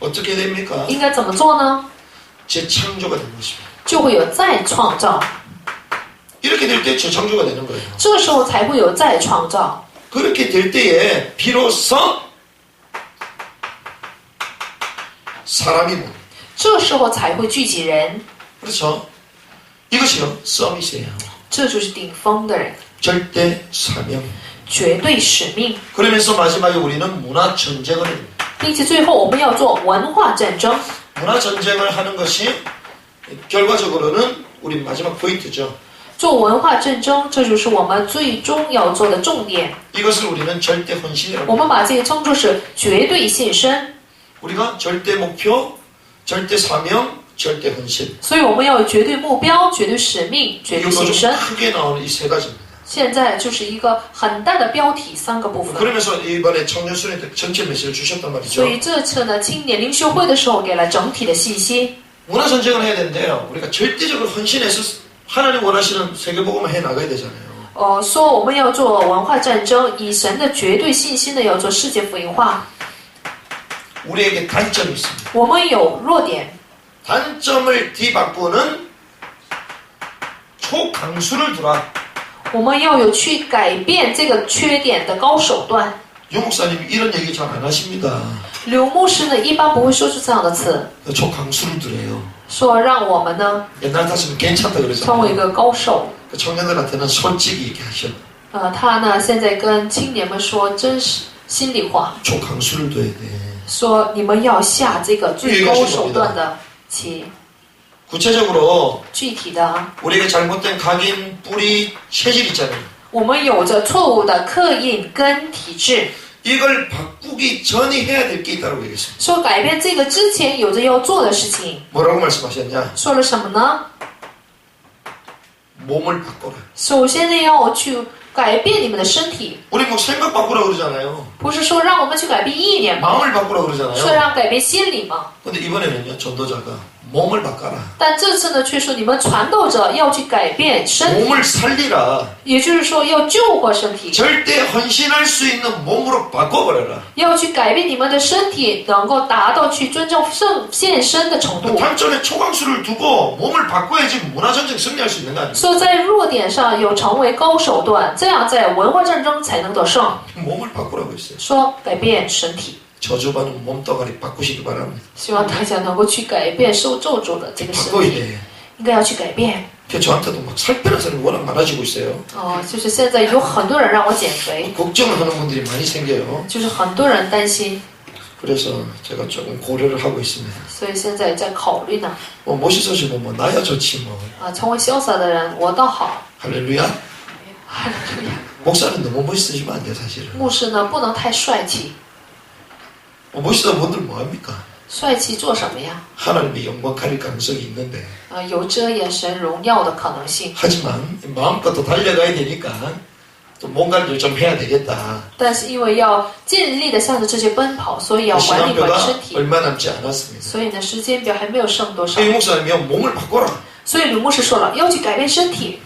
어떻게 됩니까? 应该怎么做呢？ 재창조가 되는 것입니다. 就会有再创造， 이렇게 될 때 재창조가 되는 거예요. 这时候才会有再创造。 그렇게 될 때에 비로소 사람이 뭐 这时候才会聚集人， 그렇죠? 이것이요 서밋이에요. 这就是顶峰的人。 절대 사명. 绝对使命， 그러면서 마지막에 우리는 문화 전쟁을 해야 됩니다. 并且最后我们要做文化战争。 문화 전쟁을 하는 것이 결과적으로는 우리 마지막 포인트죠. 做文化战争，这就是我们最终要做的重点。 이것을 우리는 절대 헌신이라고 我们把这个称作是绝对献身， 우리가 절대 목표, 절대 사명, 절대 헌신. 所以我们要有绝对目标、绝对使命、绝对 이거 献 좀 身。 크게 나오는 이 세 가지입니다. 现在就是一个很大的标题，三个部分。 그러면서 이번에 청년 수련회 전체 메시지를 주셨단 所 말이죠. 以这次呢，青年领袖会的时候给了整体的信息。 문화 전쟁을 해야 되는데요. 우리가 절대적으로 헌신해서 하나님 원하시는 세계복음을 해 나가야 되잖아요. 说我们要做文化战争，以神的绝对信心的要做世界福音化。 우리에게 단점이 있습니다. 我们有弱点， 단점을 뒤바꾸는 초강수를 두라. 我们要有去改变这个缺点的高手段。 유 목사님이 이런 얘기 잘 안 하십니다. 刘牧师呢，一般不会说出这样的词， 초강수를 두래요. 说让我们呢 옛날 같으면 괜찮다 成为一 그러잖아요. 个高手。 그 청년들한테는 솔직히 얘기하셔. 他呢现在跟青年们说真实心里话， 초강수를 둬야 돼. 说你们要下这个最高手段的棋。 구체적으로 具体的， 우리에게 잘못된 각인 뿌리 체질 있잖아요. 我们有着错误的刻印跟体制。 이걸 바꾸기 전에 해야 될 게 있다고 얘기했습니다. 说改变这个之前有着要做的事情， 뭐라고 말씀하셨냐? 说了什么呢？ 몸을 바꿔라. 首先呢，要去改变你们的身体， 우리 뭐 생각 바꾸라 그러잖아요. 不是说让我们去改变意念嘛， 마음을 바꾸라 说 그러잖아요. 让改变心理嘛。 근데 이번에는요, 전도자가 몸을 바꿔라. 但这次呢，却说你们传道者要去改变身体， 몸을 살리라. 也就是说要救活身体， 절대 헌신할 수 있는 몸으로 바꿔버려라. 要去改变你们的身体，能够达到去真正献身的程度。 단점에 초강수를 두고 몸을 바꿔야지 문화전쟁 승리할 수 있는 거 아닙니까? 所以在弱点上有成为高手段，这样在文化战争才能得胜。 몸을 바꾸라고 했어요. 说改变身体。 저주받은 몸뚱아리 바꾸시기 바랍니다. 希望大家能够去改变受咒诅的这个身 바꿔야 体， 돼. 应该要去改变。 저한테도 막 살 빼는 사람이 워낙 많아지고 있어요. 就是现在有很多人让我减肥， 걱정을 하는 분들이 많이 생겨요. 就是很多人担心， 그래서 제가 조금 고려를 하고 있습니다. 所以现在在考虑呢。 뭐 멋있어지고 뭐 나야 좋지 뭐. 成为潇洒的人，我倒好。 할렐루야. 哈利路亚。 목사는 너무 멋있으시면 안 돼요 사실은. 牧师呢，不能太帅气， 멋있다 분들 뭐합니까? 帅气做什么呀？ 하나님의 영광 가릴 가능성이 있는데 有遮掩神荣耀的可能性。 하지만 마음껏 또 달려가야 되니까 또 뭔가를 좀 해야 되겠다. 但是因为要尽力的向着这些奔跑，所以要管理管理身 시간표가 体。 얼마 남지 않았습니다. 所以呢，时间表还没有剩多少。 이 목사님이 몸을 바꿔라. 所以吕牧师说了，要去改变身体，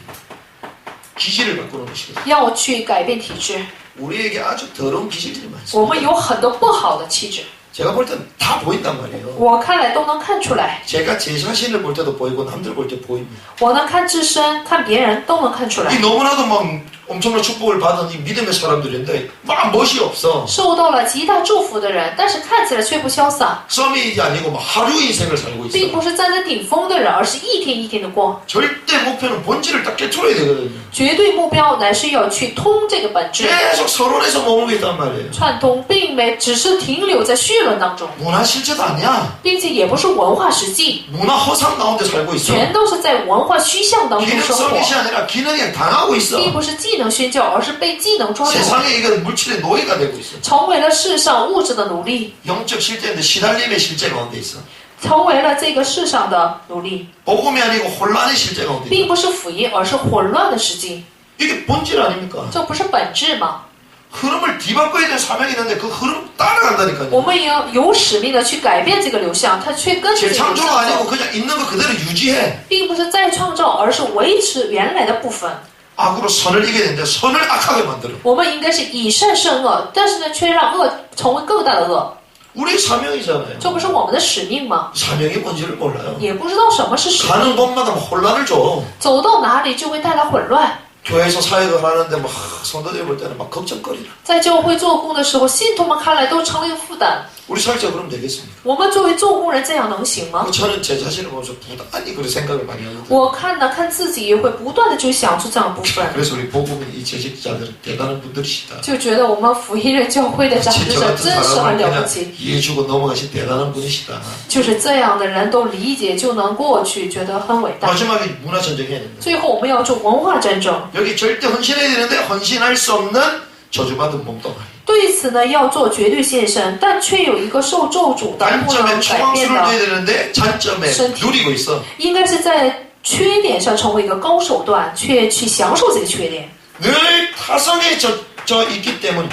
기질을 바꾸는 것입니다. 要去改变体质。 우리에게 아주 더러운 기질들이 我 많습니다. 们有很多不好的气质， 제가 볼 땐 다 보인단 말이에요. 我看来都能看出来。 제가 제 자신을 볼 때도 보이고 남들 볼 때 보입니다. 我能看自身，看别人都能看出来 이 。 너무나도 막 엄청난 축복을 받은 이 믿음의 사람들인데 막 멋이 없어. 受到了极大祝福的人，但是看起来却不潇洒， 서밋이 아니고 막 하루 인생을 살고 并 있어. 不是站在顶峰的人，而是一天一天的过。 절대 목표는 본질을 딱 깨트려야 되거든요. 绝对目标乃是要去通这个本质， 계속 서론에서 머물고 있단 말이에요. 串通，并没只是停留在绪论当中， 문화 실체도 아니야. 并且也不是文化实际， 문화 허상 가운데 살고 있어. 全都是在文化虚像当中生 기능성 活， 것이 아니라 기능에 당하고 있어. 并不是技能宣教，而是被技能抓住， 세상에 이거 물질의 노예가 되고 있어. 成为了世上物质的奴隶， 영적 실제인데 시달림의 실제 가운데 있어. 成为了这个世上的奴隶， 복음이 아니고 혼란의 실제 가운데 있어. 并不是福音，而是混乱的实际， 이게 본질 아닙니까? 这不是本质吗？ 흐름을 뒤바꿔야 되는 사명이 있는데 그 흐름 따라간다니까요. 我们也有使命的去改变这个流向，它却跟着这个流 재창조가 向 아니고 走， 그냥 있는 거 그대로 유지해. 并不是再创造，而是维持原来的部分。 악으로 선을 이겨야 되는데 선을 악하게 만들어. 我们应该是以善胜恶，但是呢，却让恶成为更大的恶， 우리 사명이잖아요. 这不是我们的使命吗？ 사명이 뭔지를 몰라요. 也不知道什么是使命， 가는 곳마다 막 혼란을 줘. 走到哪里就会带来混乱， 교회에서 사역을 하는데 막 성도들이 볼 때는 막 걱정거리라. 在教会做工的时候，信徒们看来都成了一个负担。 우리 사역자 그러면 되겠습니까? 我们作为做工人，这样能行吗？ 저는 제 자신을 보면서 부단히 그런 생각을 많이 하거든요. 我看自己也会不断的去想出这样的部分， 그래서 우리 복음의 이 재직자들은 대단한 분들이시다. 就觉得我们福音人教会的长执 저 者 같은 真是很 사람을 了 그냥 不起， 이해해주고 넘어가신 대단한 분이시다. 就是这样的人都理解就能过去，觉得很伟大。 마지막에 문화 전쟁해야 됩니다. 最后我们要做文化战争， 여기 절대 헌신해야 되는데 헌신할 수 없는 저주받은 몸뚱아리. 对此呢要做绝对献身，但却有一个受咒诅的不 단점에 能改 총왕수를 变 둬야 的， 되는데 잔점에身体. 누리고 있어. 应该是在缺点上成为一个高手段，却去享受这个缺点， 늘 타성에 젖어 있기 때문에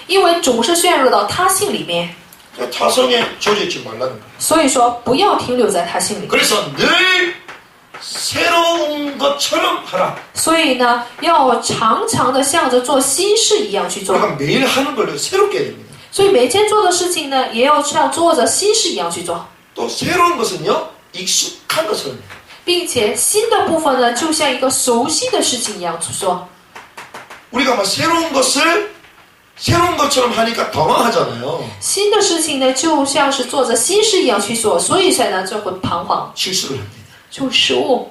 因为总是陷入到他性里面， 타성에 젖어 있지 말라는 거야. 所以说不要停留在他性里面。 그래서 늘 새로운 것처럼 하라. 所以呢，要常常的像着做新事一样去做。 우리가 매일 하는 걸 새롭게 해야 됩니다. 所以每天做的事情呢，也要像做着新事一样去做， 또 새로운 것은요 익숙한 것처럼. 并且新的部分呢，就像一个熟悉的事情一样去做。 우리가 막 새로운 것을 새로운 것처럼 하니까 당황하잖아요. 新的事情呢，就像是做着新事一样去做，所以才呢就会彷徨， 실수를 합니다. 就失误。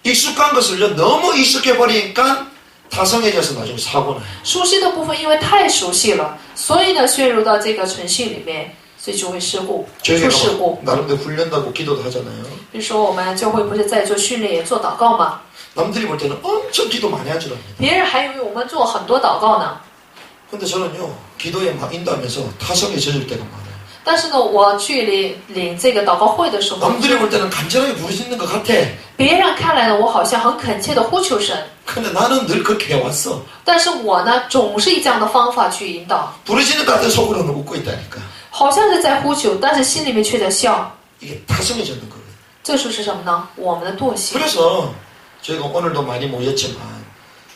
익숙한 것을요 너무 익숙해 버리니까 타성해져서 나중에 사고 나요. 熟悉的部分因为太熟悉了，所以呢陷入到这个程序里面，所以就会失误，出事 저희가 故。 나름대로 훈련하고 기도도 하잖아요. 比如说我们教会不是在做训练也做祷告吗？ 남들이 볼 때는 엄청 기도 많이 한 줄 압니다. 别人还以为我们做很多祷告呢。 근데 저는요 기도에 막 인도하면서 타성에 젖을 때가 많아요. 但是呢，我去领这个祷告会的时候， 남들이 볼 때는 간절하게 부르짖는 것 같아. 别人看来呢，我好像很恳切的呼求神， 근데 나는 늘 그렇게 해왔어. 但是我呢，总是以这样的方法去引导， 부르짖는 것 같아 속으로는 웃고 있다니까. 好像是在呼求，但是心里面却在笑。 이게 타성에 젖는 거거든. 这就是什么呢？我们的惰性。 그래서 저희가 오늘도 많이 모였지만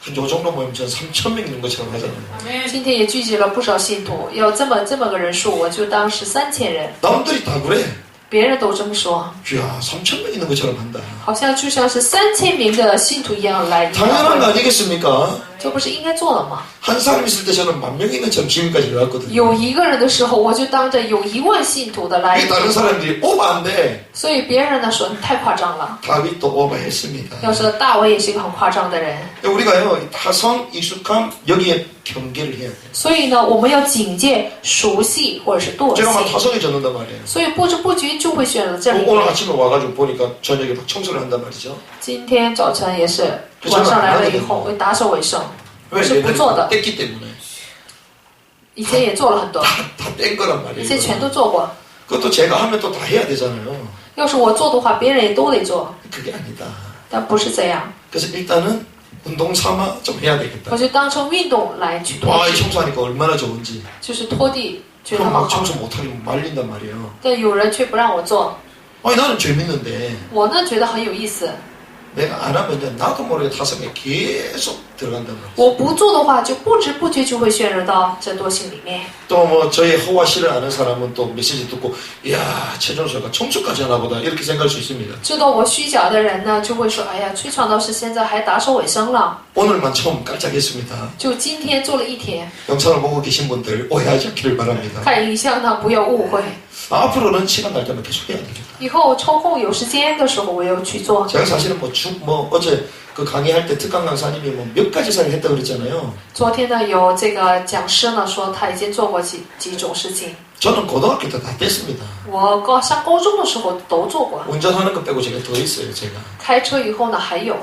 한 요 정도 모이면 전 3,000명 있는 것처럼 하잖아요. 今天也聚集了不少信徒，要这么个人数，我就当是3000人。 남들이 다 그래. 别人都这么说， 야 3,000명 있는 것처럼 한다. 好像就像是3000名的信徒一样来引导 당연한 거 会， 아니겠습니까? 这不是应该做了吗？ 한 사람 있을 때 저는 10,000명 있는 것처럼 지금까지 해왔거든요. 有一个人的时候，我就当着有1万信徒的来 이게 ， 다른 사람들이 오버한데 所以别人呢说你太夸张了。 다윗도 오버했습니다. 要说大卫也是一个很夸张的人， 우리가요 타성 익숙함 여기에 경계를 해야 돼요. 所以呢，我们要警戒熟悉或者是惰 제가 막 性， 타성에 젖는단 말이에요. 所以不知不觉就会选择这里 오늘 面。 아침에 와가지고 보니까 저녁에 막 청소를 한단 말이죠. 今天早晨也是晚上来了以后会打手卫生， 왜 是不做的， 뗐기 때문에 以前也做了很多， 다 뗀 거란 以 말이에요. 前全都做过。 그것도 제가 하면 또 다 해야 되잖아요. 要是我做的话，别人也都得做， 그게 아니다. 但不是这样， 그래서 일단은 운동 삼아 좀 해야 되겠다. 我就当成运动来去拖 와, 이 地， 청소하니까 얼마나 좋은지. 就是拖地，觉得 그럼 很 막 好。 청소 못하면 말린단 말이에요. 但有人却不让我做， 아니 나는 재밌는데 我呢觉得很有意思。 내가 안 하면 이제 나도 모르게 타성에 계속 들어간단 말이에요. 我不做的话，就不知不觉就会陷入到这惰性里面。 또 뭐 저희 허와 씨를 아는 사람은 또 메시지 듣고 이야 최종수가 청소까지 하나 보다 이렇게 생각할 수 있습니다. 知道我虚假的人呢，就会说：“哎呀，崔传道士现在还打手尾声了， 오늘만 처음 깜짝했습니다. 就今天做了一天。 영상을 보고 계신 분들 오해하지 않기를 바랍니다. 看影像呢，不要误会。 앞으로는 시간 날 때만 계속 해야 되겠다. 以后抽空有时间的时候，我要去做。 제가 사실은 뭐 어제 그 강의할 때 특강 강사님이 뭐 몇 가지 사를 했다 그랬잖아요. 昨天呢，有这个讲师呢说他已经做过几种事情。 저는 고등학교 때 다 됐습니다. 我上高中的时候都做过， 운전하는 것 빼고 제가 더 있어요, 제가. 开车以后呢还有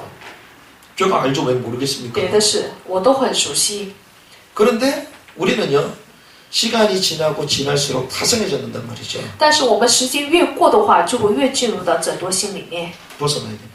제가 알죠, 왜 모르겠습니까? 别的事，我都很熟悉。 그런데 우리는요, 시간이 지나고 지날수록 타성해졌는단 말이죠. 但是我们时间越过的话，就会越进入到整惰性里面。 벗어나야 됩니다.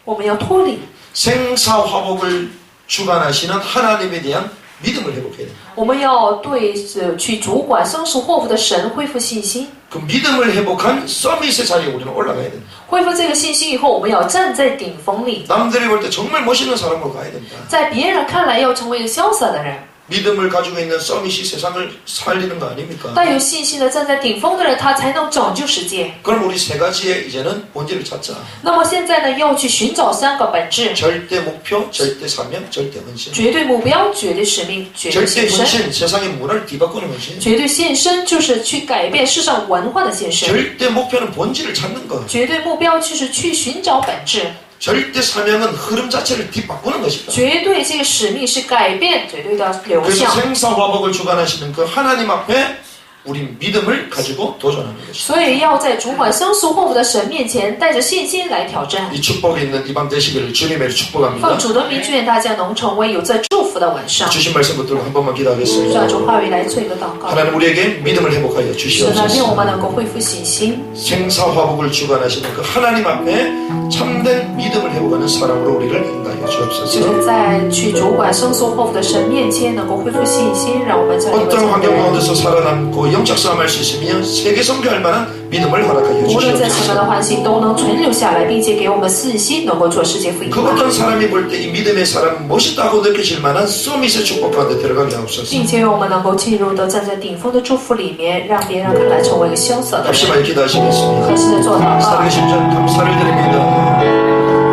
我们要脱离， 생사화복을 주관하시는 하나님에 대한 믿음을 회복해야 됩니다. 我们要对去主管生死祸福的神恢复信心。 그 믿음을 회복한 서밋의 자리에 우리는 올라가야 됩니다. 恢复这个信心以后，我们要站在顶峰里， 남들이 볼 때 정말 멋있는 사람으로 가야 됩니다. 在别人看来要成为一个潇洒的人。 믿음을 가지고 있는 서밋이 세상을 살리는 거 아닙니까? 带有信心的站在顶峰的人，他才能拯救世界。 그럼 우리 세 가지의 이제는 본질을 찾자. 那么现在呢，要去寻找3个本质： 절대 목표, 절대 사명, 절대 헌신. 绝对目标、绝对使命、绝对 절대 献身。 헌신, 세상의 문화를 뒤바꾸는 헌신. 绝对献身就是去改变世上文化的献身， 절대 목표는 본질을 찾는 것. 绝对目标就是去寻找本质， 절대 사명은 흐름 자체를 뒤바꾸는 것이다. 绝对这个使命是改变绝对的流 그래서 向。 생사화복을 주관하시는 그 하나님 앞에 우리 믿음을 가지고 도전하는 것이다. 所以要在主管生疏祸福的神面前，带着信心来挑战。 이 축복이 있는 이 밤 되시기를 주님의 축복합니다. 奉主的名，祝愿大家能成为有这祝福的晚上。 주신 말씀 붙들고 한 번만 抓 기도하겠습니다. 住话语来做一个祷告， 하나님 우리에게 믿음을 회복하여 神啊，令 주시옵소서. 我们能够恢复信心。 생사화복을 주관하시는 그 하나님 앞에 참된 믿음을 회복하는 사람으로 우리를 인도하여 就 주옵소서. 是在去主管生疏祸福的神面前，能够恢复信心，让我们在这个 어떤 中 환경 间。 가운데서 살아남고 영적 싸움할 수 있으며 세계 선교할 만한 믿음을 허락하여 无论在什么 주시옵소서. 样的环境都能存留下来，并且给我们信心，能够做世界福音 그 化， 어떤 사람이 볼 때 이 믿음의 사람 멋있다고 느껴질 만한 서밋의 축복 가운데 들어가게 하옵소서. 并且我们能够进入的站在顶峰的祝福里面，让别人看来成为一个潇洒的 다시 人。 말 기도하시겠습니다. 开始的做祷告， 살아계신 전 감사를 드립니다.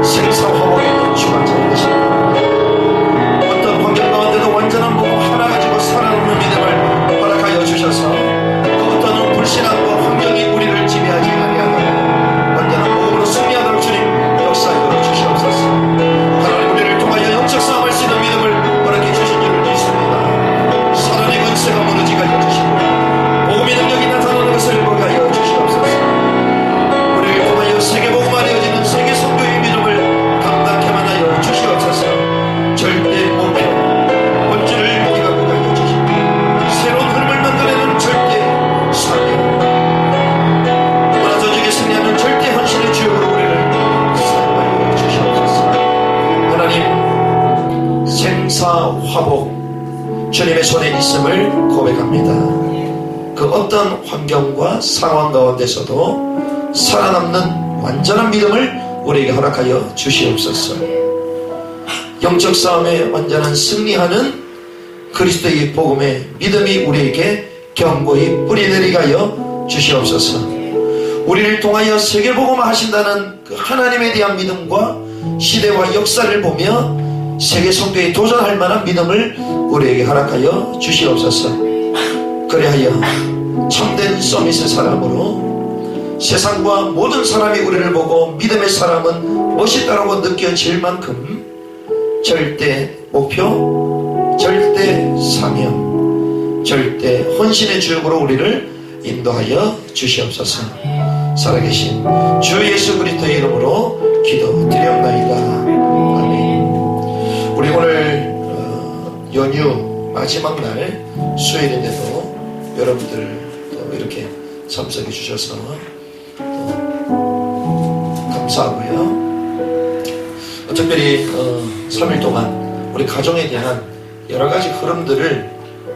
생사화복의 주관자인 것입니다. 어떤 환경 가운데도 완전한 몸 하나 가지고 살아남는 믿음을 허락하여 주셔서 그 어떤 불신앙과 환경이 우리를 지배하지 아니하도록 완전한 몸으로 승리하도록 주님 역사하여 주시옵소서. 하나님 우리를 통하여 영적 싸움할 수 있는 믿음을 허락해 주신 줄을 믿습니다. 사단의 권세가 무너지게 하여 주시고 복음의 능력이 나타나는 것을 보게 하여 주시옵소서. 우리를 통하여 세계복음화 되어지는 세계 선교의 믿음을 감당케만 하여 주시옵소서. 절대 목표 본질을 뒤바꾸게 하여 주시고 새로운 흐름을 만들어내는 절대 사명 문화조직에 승리하는 절대 헌신의 주역으로 우리를 사용하여 주시옵소서. 하나님 생사화복 주님의 손에 있음을 고백합니다. 그 어떤 환경과 상황 가운데서도 살아남는 완전한 믿음을 우리에게 허락하여 주시옵소서. 영적 싸움에 완전한 승리하는 그리스도의 복음의 믿음이 우리에게 견고히 뿌리내리게 하여 주시옵소서. 우리를 통하여 세계복음화 하신다는 그 하나님에 대한 믿음과 시대와 역사를 보며 세계 선교에 도전할 만한 믿음을 우리에게 허락하여 주시옵소서. 그리하여 참된 서밋의 사람으로 세상과 모든 사람이 우리를 보고 믿음의 사람은 멋있다라고 느껴질 만큼 절대 목표, 절대 사명, 절대 헌신의 주역으로 우리를 인도하여 주시옵소서. 살아계신 주 예수 그리스도의 이름으로 기도드렸나이다. 아멘. 우리 오늘 연휴 마지막 날 수요일인데도 여러분들 또 이렇게 참석해 주셔서 감사하고요. 특별히 3일 동안 우리 가정에 대한 여러 가지 흐름들을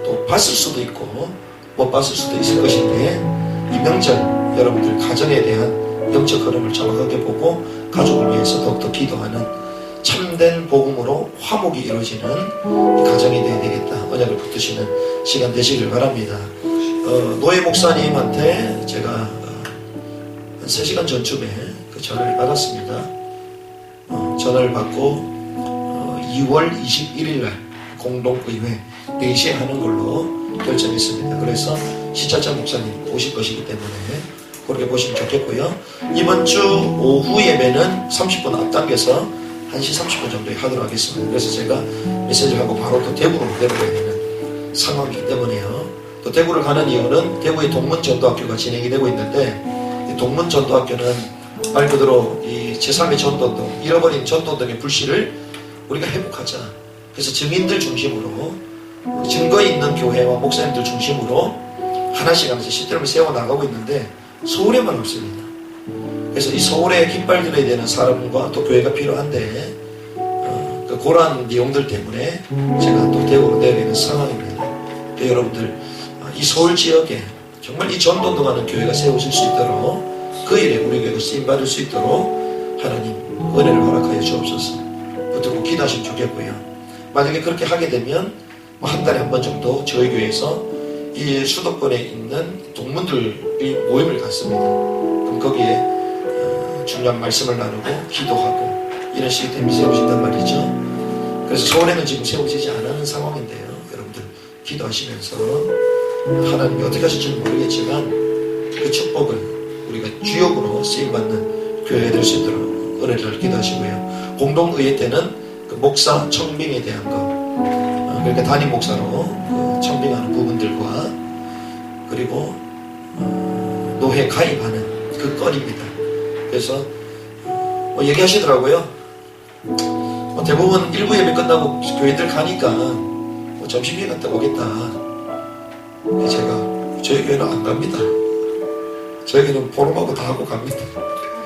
또 봤을 수도 있고 못 봤을 수도 있을 것인데 이 명절 여러분들 가정에 대한 영적 흐름을 정확하게 보고 가족을 위해서 더욱더 기도하는 참된 복음으로 화목이 이루어지는 이 가정이 되어야 되겠다. 언약을 붙드시는 시간 되시길 바랍니다. 노예 목사님한테 제가 한 3시간 전쯤에 그 전화를 받았습니다. 전화를 받고 2월 21일 날 공동의회 4시에 하는 걸로 결정했습니다. 그래서 시차장 목사님 오실 것이기 때문에 그렇게 보시면 좋겠고요. 이번 주 오후 예배는 30분 앞당겨서 1시 30분 정도에 하도록 하겠습니다. 그래서 제가 메시지를 하고 바로 또 대구로 내려가야 되는 상황이기 때문에요. 또 대구를 가는 이유는 대구의 동문전도학교가 진행이 되고 있는데 이 동문전도학교는 말 그대로 이 제3의 전도운동, 잃어버린 전도운동의 불씨를 우리가 회복하자. 그래서 증인들 중심으로 증거 있는 교회와 목사님들 중심으로 하나씩 시스템을 세워나가고 있는데 서울에만 없습니다. 그래서 이 서울에 깃발 들어야 되는 사람과 또 교회가 필요한데 그 그러한 내용들 때문에 제가 또 대구로 내야 되는 상황입니다. 여러분들 이 서울 지역에 정말 이 전도운동하는 교회가 세워질 수 있도록 그 일에 우리 교회가 쓰임받을 수 있도록 하나님 은혜를 허락하여 주옵소서. 붙들고 기도하시면 좋겠고요. 만약에 그렇게 하게 되면 한 달에 한 번 정도 저희 교회에서 이 수도권에 있는 동문들이 모임을 갖습니다. 그럼 거기에 중요한 말씀을 나누고 기도하고 이런 시스템이 세워진단 말이죠. 그래서 서울에는 지금 세워지지 않은 상황인데요. 여러분들 기도하시면서 하나님이 어떻게 하실지는 모르겠지만 그 축복을 우리가 주역으로 쓰임받는 교회가 될 수 있도록 은혜를 기도하시고요. 공동의회 때는 그 목사 청빙에 대한 거, 그러니까 담임 목사로 그 청빙하는 부분들과 그리고 노회 가입하는 그 건입니다. 그래서 얘기하시더라고요. 대부분 일부 예배 끝나고 교회들 가니까 점심에 갔다 오겠다. 제가 저희 교회는 안 갑니다. 저희 교회는 포럼하고 다 하고 갑니다.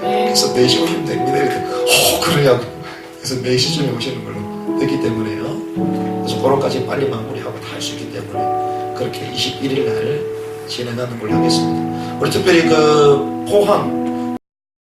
그래서 4시 오시면 됩니다. 이렇게 그러냐고. 그래서 4시쯤에 오시는 걸로 됐기 때문에요. 그래서 포럼까지 빨리 마무리하고 다 할 수 있기 때문에 그렇게 21일 날 진행하는 걸로 하겠습니다. 우리 특별히 그 포항